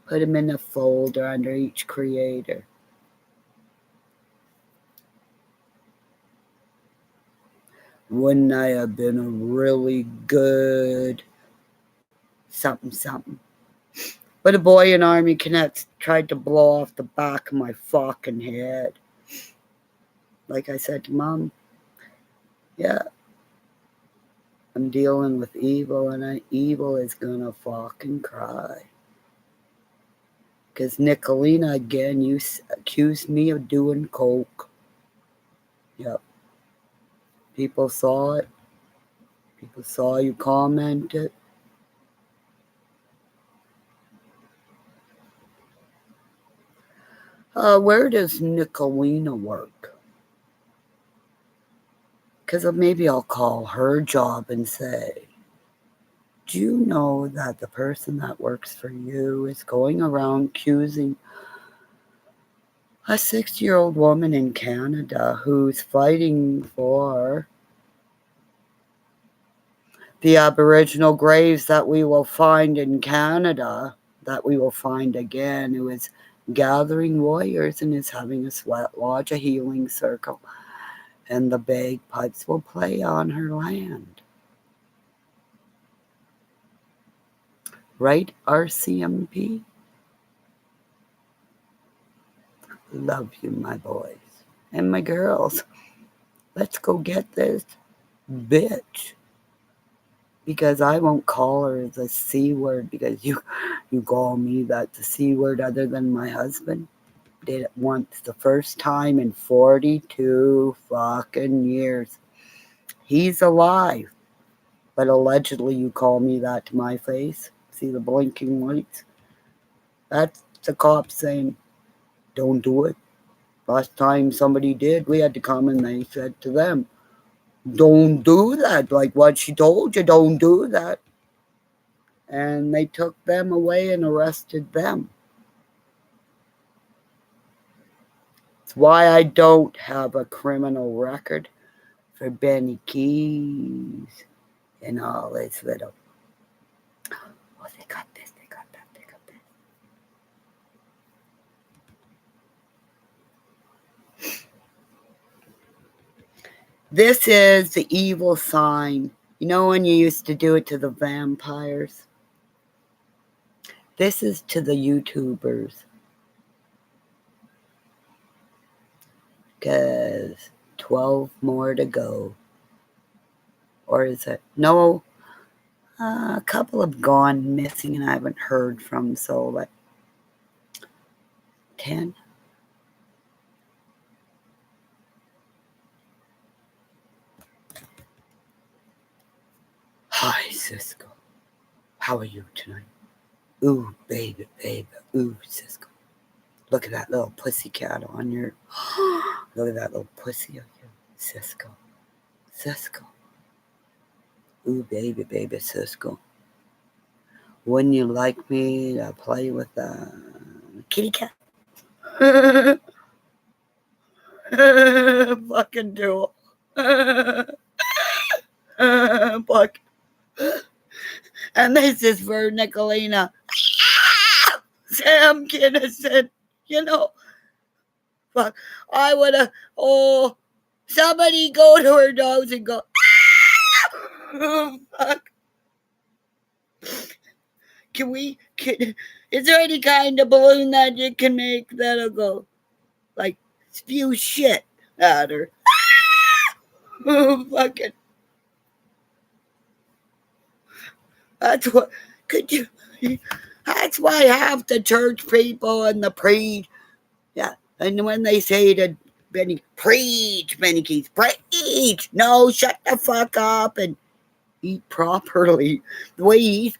Speaker 1: put them in a folder under each creator. Wouldn't I have been a really good something? But a boy in Army Connects tried to blow off the back of my fucking head. Like I said to Mom, yeah, I'm dealing with evil, and evil is gonna fucking cry. Because Nicolina, again, you accused me of doing coke. Yep. People saw it. People saw you comment it. Where does Nicolina work? Because maybe I'll call her job and say, do you know that the person that works for you is going around accusing a 60-year-old woman in Canada who's fighting for the Aboriginal graves that we will find in Canada, that we will find again, who is gathering warriors and is having a sweat lodge, a healing circle, and the bagpipes will play on her land. Right, RCMP? Love you, my boys and my girls. Let's go get this bitch. Because I won't call her the C word, because you call me that the C word other than my husband. Did it once, the first time in 42 fucking years. He's alive. But allegedly you call me that to my face. See the blinking lights? That's the cops saying, don't do it. Last time somebody did, we had to come and they said to them, don't do that. Like what she told you, don't do that. And they took them away and arrested them. It's why I don't have a criminal record for Benny Keys and all this little. Oh, they got this, they got that, they got this. This is the evil sign. You know when you used to do it to the vampires? This is to the YouTubers. because 12 more to go. Or is it? No, a couple have gone missing and I haven't heard from, so like 10. Hi, Cisco. How are you tonight? Ooh, baby, baby. Ooh, Cisco. Look at that little pussycat on your... Look at that little pussy of you, Cisco. Cisco. Ooh, baby, baby, Cisco. Wouldn't you like me to play with a kitty cat? Fucking do it. Fuck. And this is for Nicolina. Sam Kinnison. You know, fuck. I would have, somebody go to her nose and go, fuck. Is there any kind of balloon that you can make that'll go, like, spew shit at her? Fucking. That's what, could you, that's why half the church people and the priest, yeah, and when they say to Benny, preach, Benny Keith, preach, no, shut the fuck up and eat properly. The way he eats,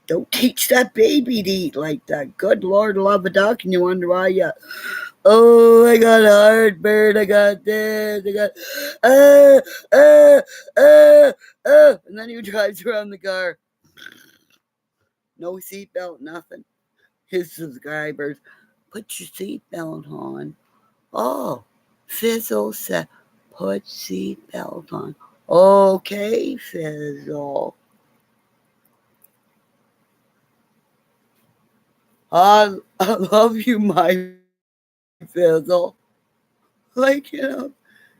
Speaker 1: don't teach that baby to eat like that. Good Lord, love a duck, and you wonder why you, I got heartburn, I got this, I got, and then he drives around the car. No seatbelt, nothing. His subscribers, put your seatbelt on. Oh, Fizzle said, put seatbelt on. Okay, Fizzle. I love you, my Fizzle. Like, you know.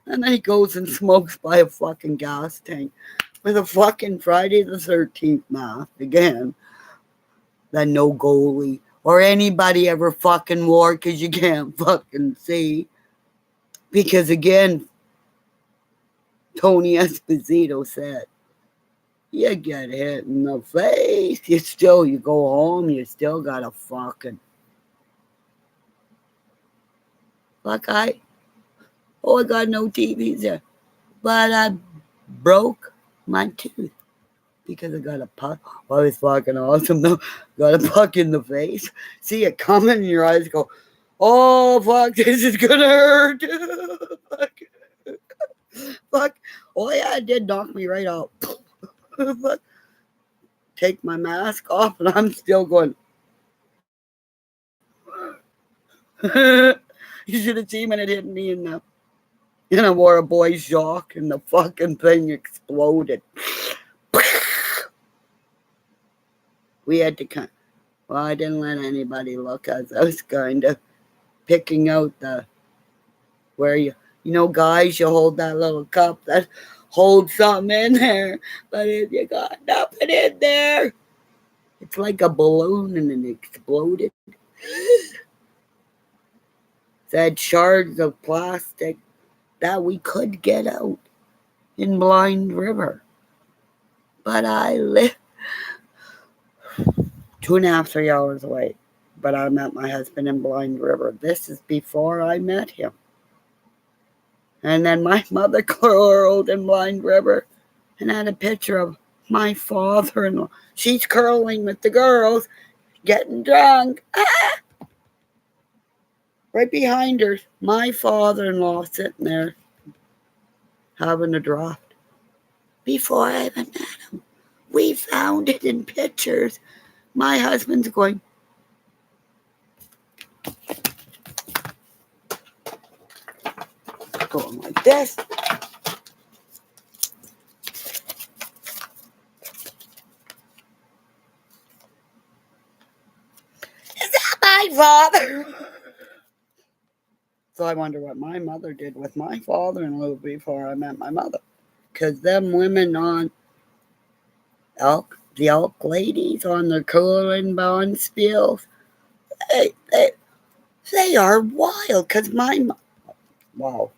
Speaker 1: And then he goes and smokes by a fucking gas tank with a fucking Friday the 13th mask again. That no goalie or anybody ever fucking wore because you can't fucking see. Because again, Tony Esposito said, you get hit in the face, you go home, you still gotta fucking. Like I got no TVs there. But I broke my tooth because I got a puck. Well, it's fucking awesome though. Got a puck in the face. See it coming and your eyes go, oh fuck, this is gonna hurt. Fuck. Fuck. Oh yeah, it did knock me right out. Fuck. Take my mask off and I'm still going. You should have seen when it hit me in the, and I wore a boy's jock and the fucking thing exploded. We had to well, I didn't let anybody look as I was kind of picking out where you know, guys, you hold that little cup that holds something in there, but if you got nothing in there, it's like a balloon and it exploded. Said shards of plastic that we could get out in Blind River. But I live 2.5, 3 hours away. But I met my husband in Blind River. This is before I met him. And then my mother curled in Blind River and had a picture of my father-in-law. She's curling with the girls, getting drunk. Right behind her, my father-in-law sitting there having a draft. Before I even met him, we found it in pictures. My husband's going, like this. Is that my father? So I wonder what my mother did with my father-in-law before I met my mother. Because them women on the elk ladies on the cooling bond spills, they They are wild, because wow.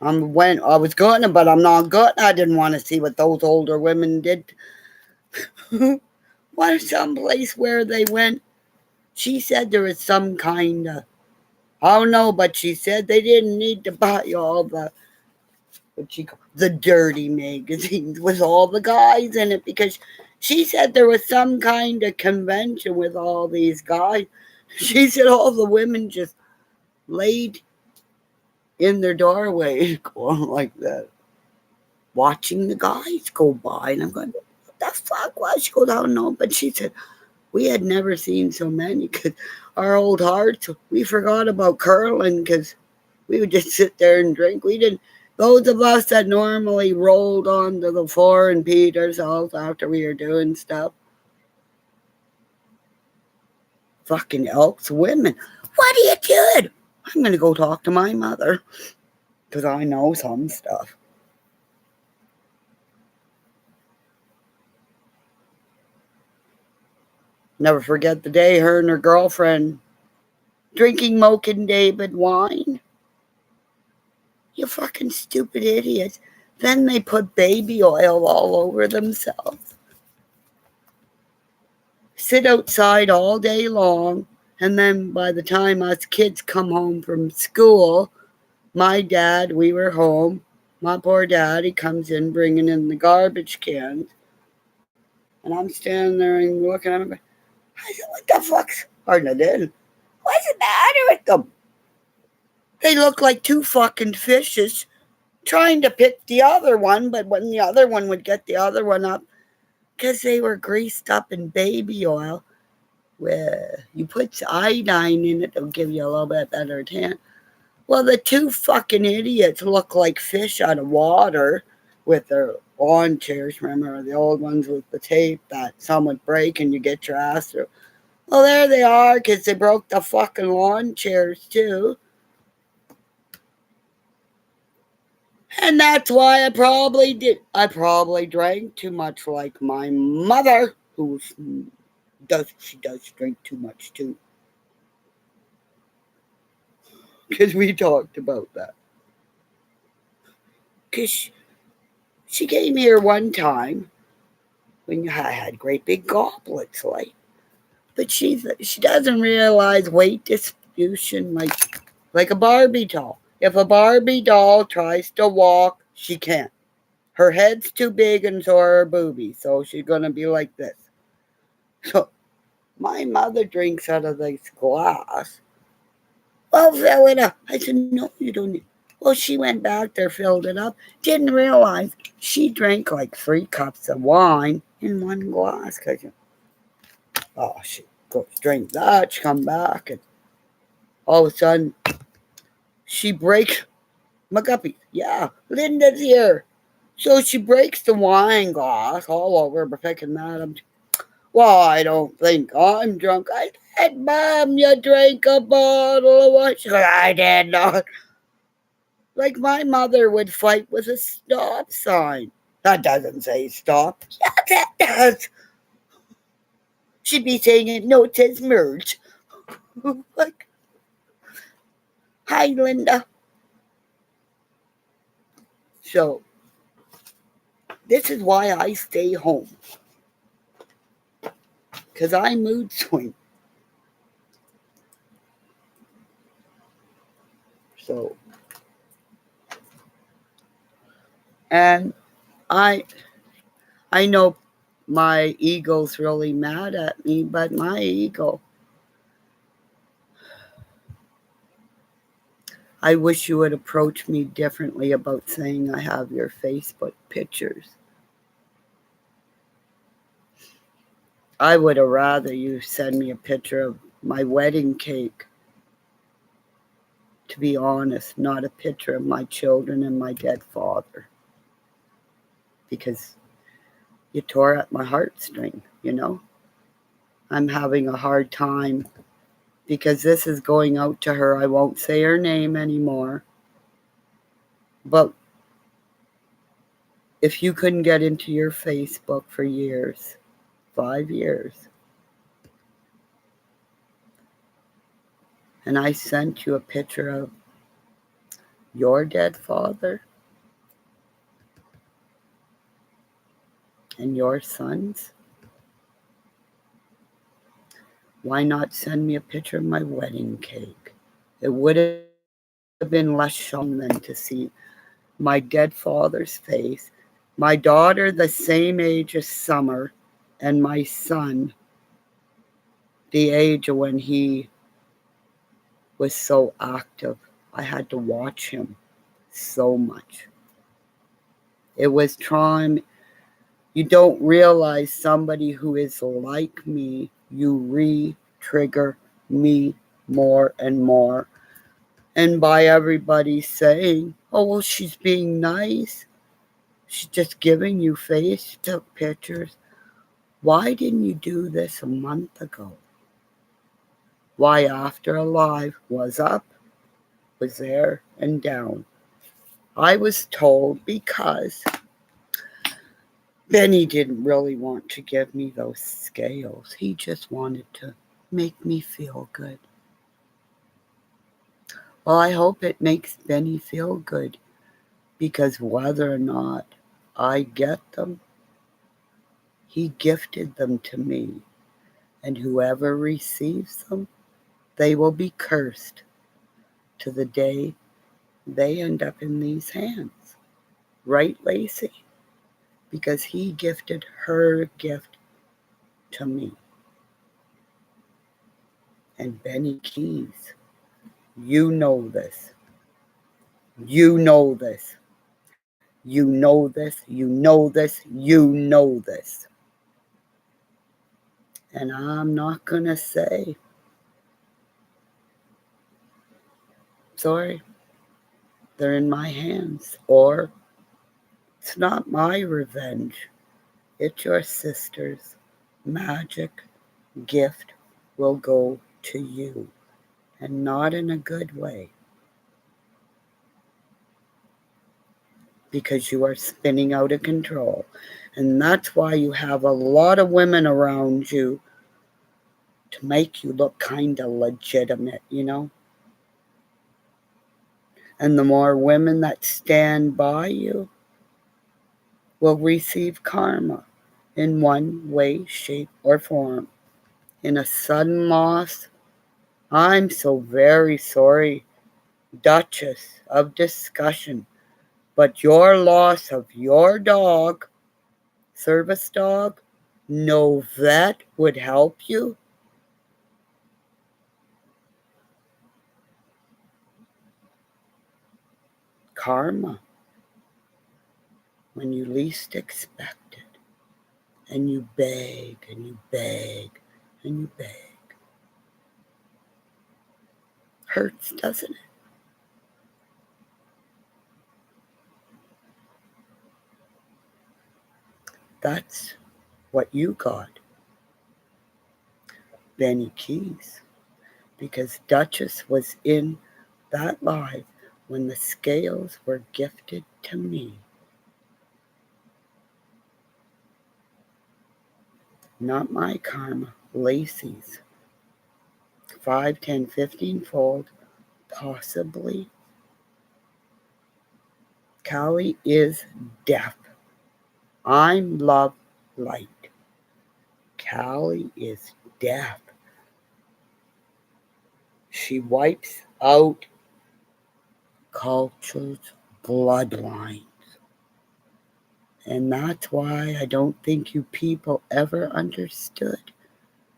Speaker 1: When I was gonna, but I'm not gonna. I didn't want to see what those older women did. What someplace where they went? She said there was some kind of, I don't know, but she said they didn't need to buy all the dirty magazines with all the guys in it, because she said there was some kind of convention with all these guys. She said all the women just laid in their doorway going like that, watching the guys go by. And I'm going, what the fuck? Why? She goes, I don't know. But she said, we had never seen so many, because our old hearts, we forgot about curling, because we would just sit there and drink. We didn't, those of us that normally rolled onto the floor and peed ourselves after we were doing stuff. Fucking Elks women. What are you doing? I'm going to go talk to my mother, because I know some stuff. Never forget the day her and her girlfriend drinking Mokin David wine. You fucking stupid idiots. Then they put baby oil all over themselves. Sit outside all day long, and then by the time us kids come home from school, my dad, we were home, my poor dad, he comes in bringing in the garbage cans, and I'm standing there and looking at him. I said, what the fuck's, pardon, I did. What's the matter with them? They look like two fucking fishes trying to pick the other one, but when the other one would get the other one up, because they were greased up in baby oil, where you put iodine in it, it'll give you a little bit better tan. Well, the two fucking idiots look like fish out of water with their lawn chairs. Remember the old ones with the tape that some would break and you get your ass through? Well, there they are, because they broke the fucking lawn chairs too. And that's why I probably drank too much, like my mother, she does drink too much too. Because we talked about that. Because she came here one time when I had great big goblets, like. But she doesn't realize weight distribution like a Barbie doll. If a Barbie doll tries to walk, she can't. Her head's too big and so are her boobies, so she's going to be like this. So my mother drinks out of this glass. Well, fill it up. I said, no, you don't need. Well, she went back there, filled it up, didn't realize she drank like 3 cups of wine in one glass. She goes drink that, she come back, and all of a sudden, she breaks my guppy. Yeah, Linda's here. So she breaks the wine glass all over, but fucking madam. Well, I don't think I'm drunk. I said, Mom, you drank a bottle of wine. She goes, I did not. Like my mother would fight with a stop sign. That doesn't say stop. Yeah, that does. She'd be saying it, no, it says merge. Like, hi, Linda. So, this is why I stay home. Because I mood swing. So, and I know my ego's really mad at me, but my ego, I wish you would approach me differently about saying I have your Facebook pictures. I would have rather you send me a picture of my wedding cake, to be honest, not a picture of my children and my dead father. Because you tore at my heartstring, you know? I'm having a hard time because this is going out to her. I won't say her name anymore. But if you couldn't get into your Facebook for years, 5 years, And I sent you a picture of your dead father and your sons. Why not send me a picture of my wedding cake? It would have been less shocking than to see my dead father's face, my daughter the same age as Summer, and my son the age of when he was so active. I had to watch him so much. It was trying. You don't realize somebody who is like me, you re-trigger me more and more. And by everybody saying, oh, well, she's being nice. She's just giving you face, took pictures. Why didn't you do this a month ago? Why after Alive was up, was there, and down? I was told because Benny didn't really want to give me those scales. He just wanted to make me feel good. Well, I hope it makes Benny feel good, because whether or not I get them, he gifted them to me. And whoever receives them, they will be cursed to the day they end up in these hands. Right, Lacey? Because he gifted her gift to me. And Benny Keys, you know this. You know this. You know this. You know this. You know this. And I'm not going to say, sorry, they're in my hands. Or it's not my revenge. It's your sister's magic gift will go to you. And not in a good way. Because you are spinning out of control. And that's why you have a lot of women around you to make you look kind of legitimate, you know? And the more women that stand by you will receive karma in one way, shape, or form. In a sudden loss, I'm so very sorry, Duchess of Discussion, but your loss of your dog, service dog, no vet would help you. Karma, when you least expect it, and you beg and you beg and you beg. Hurts, doesn't it? That's what you got, Benny Keys, because Duchess was in that live when the scales were gifted to me. Not my karma, Lacey's. 5, 10, 15-fold, possibly. Callie is deaf. I'm love light. Callie is deaf. She wipes out culture's bloodlines. And that's why I don't think you people ever understood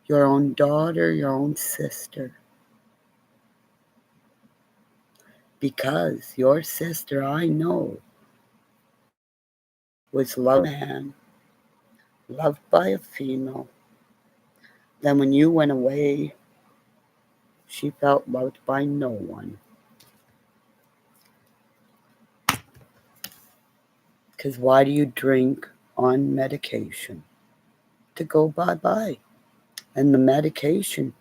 Speaker 1: your own daughter, your own sister. Because your sister, I know, was loved by a man, loved by a female. Then when you went away, she felt loved by no one. Because why do you drink on medication? To go bye-bye. And the medication,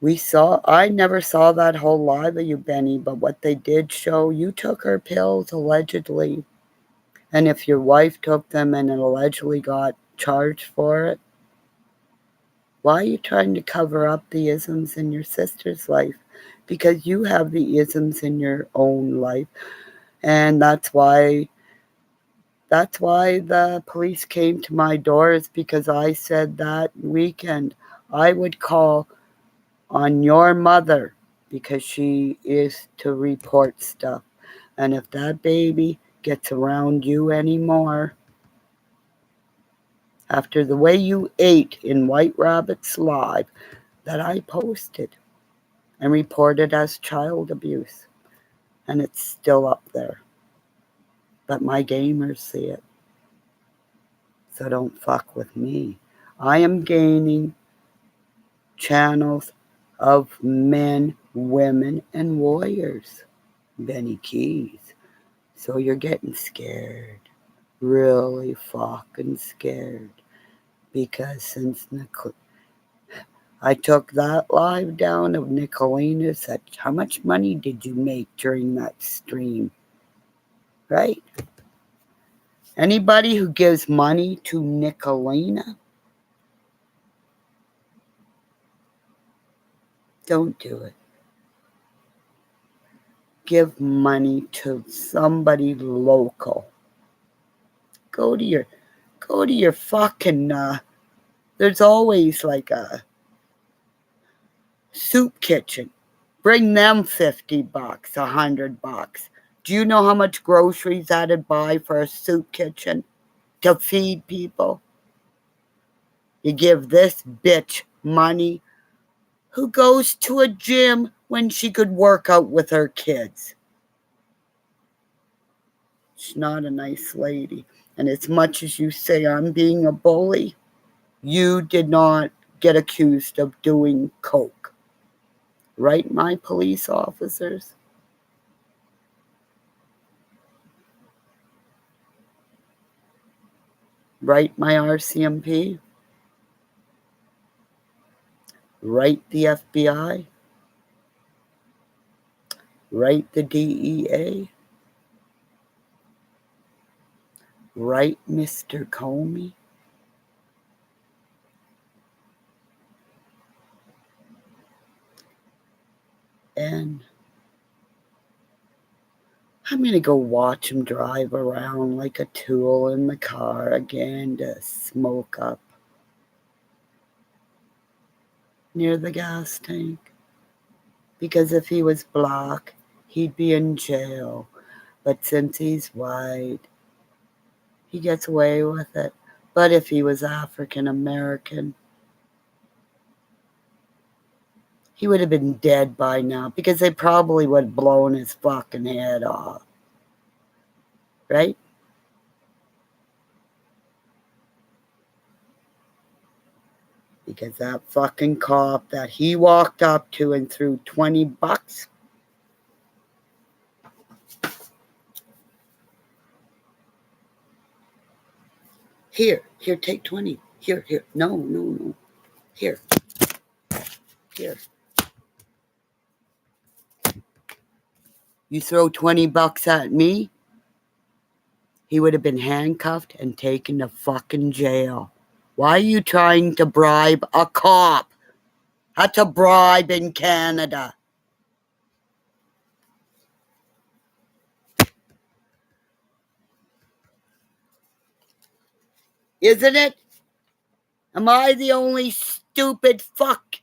Speaker 1: I never saw that whole live of you, Benny, but what they did show, you took her pills, allegedly. And if your wife took them and allegedly got charged for it, Why are you trying to cover up the isms in your sister's life? Because you have the isms in your own life. And that's why the police came to my doors, because I said that weekend I would call on your mother because she is to report stuff. And if that baby gets around you anymore, after the way you ate in White Rabbit's Live that I posted and reported as child abuse, and it's still up there, but my gamers see it. So don't fuck with me. I am gaining channels of men, women, and warriors. Benny Keys. So you're getting scared. Really fucking scared. Because since I took that live down of Nicolina, said, how much money did you make during that stream? Right? Anybody who gives money to Nicolina, don't do it. Give money to somebody local. Go to your fucking there's always like a soup kitchen. Bring them $50, $100. Do you know how much groceries that'd buy for a soup kitchen to feed people? You give this bitch money who goes to a gym when she could work out with her kids. She's not a nice lady. And as much as you say I'm being a bully, you did not get accused of doing coke. Right, my police officers? Right, my RCMP? Right, the FBI? Right, the DEA? Right, Mr. Comey? And I'm going to go watch him drive around like a tool in the car again to smoke up near the gas tank. Because if he was black, he'd be in jail. But since he's white, he gets away with it. But if he was African American, he would have been dead by now, because they probably would have blown his fucking head off. Right? Because that fucking cop that he walked up to and threw $20. Here, take 20. Here. No. Here. You throw $20 at me, he would have been handcuffed and taken to fucking jail. Why are you trying to bribe a cop? That's a bribe in Canada. Isn't it? Am I the only stupid fuck?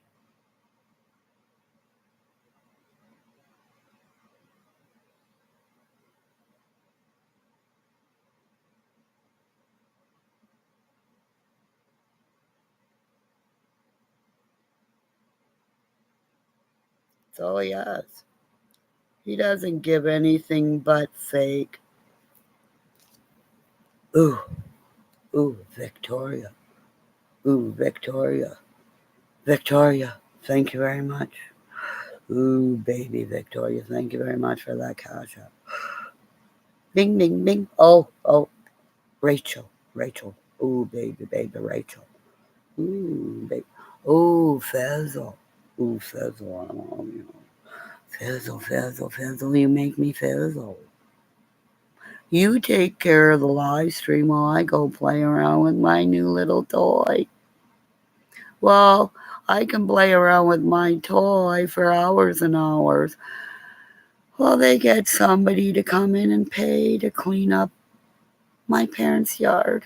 Speaker 1: That's all he has. He doesn't give anything but fake. Ooh, Victoria. Victoria, thank you very much. Ooh, baby Victoria, thank you very much for that cash app. Bing, bing, bing. Oh, Rachel. Ooh, baby Rachel. Ooh, baby. Ooh, Faisal. I love you. Faisal, you make me Faisal. You take care of the live stream while I go play around with my new little toy. Well, I can play around with my toy for hours and hours. Well, they get somebody to come in and pay to clean up my parents' yard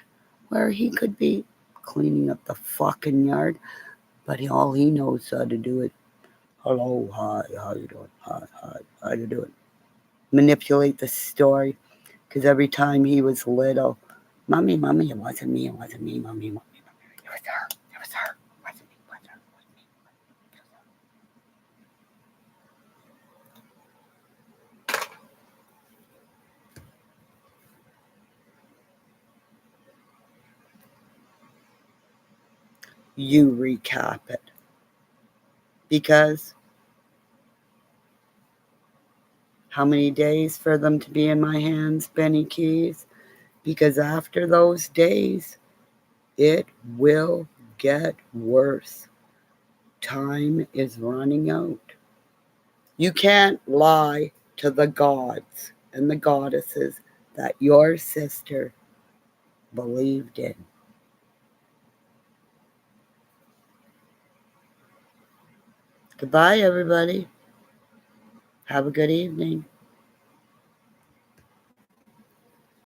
Speaker 1: where he could be cleaning up the fucking yard, but all he knows how to do it. Hello, hi, how you doing? Hi, how you doing? Manipulate the story, because every time he was little, mommy, it wasn't me, mommy, it was her, it was her, it wasn't me, it was her, it was me. You recap it, because how many days for them to be in my hands, Benny Keys? Because after those days, it will get worse. Time is running out. You can't lie to the gods and the goddesses that your sister believed in. Goodbye, everybody. Have a good evening.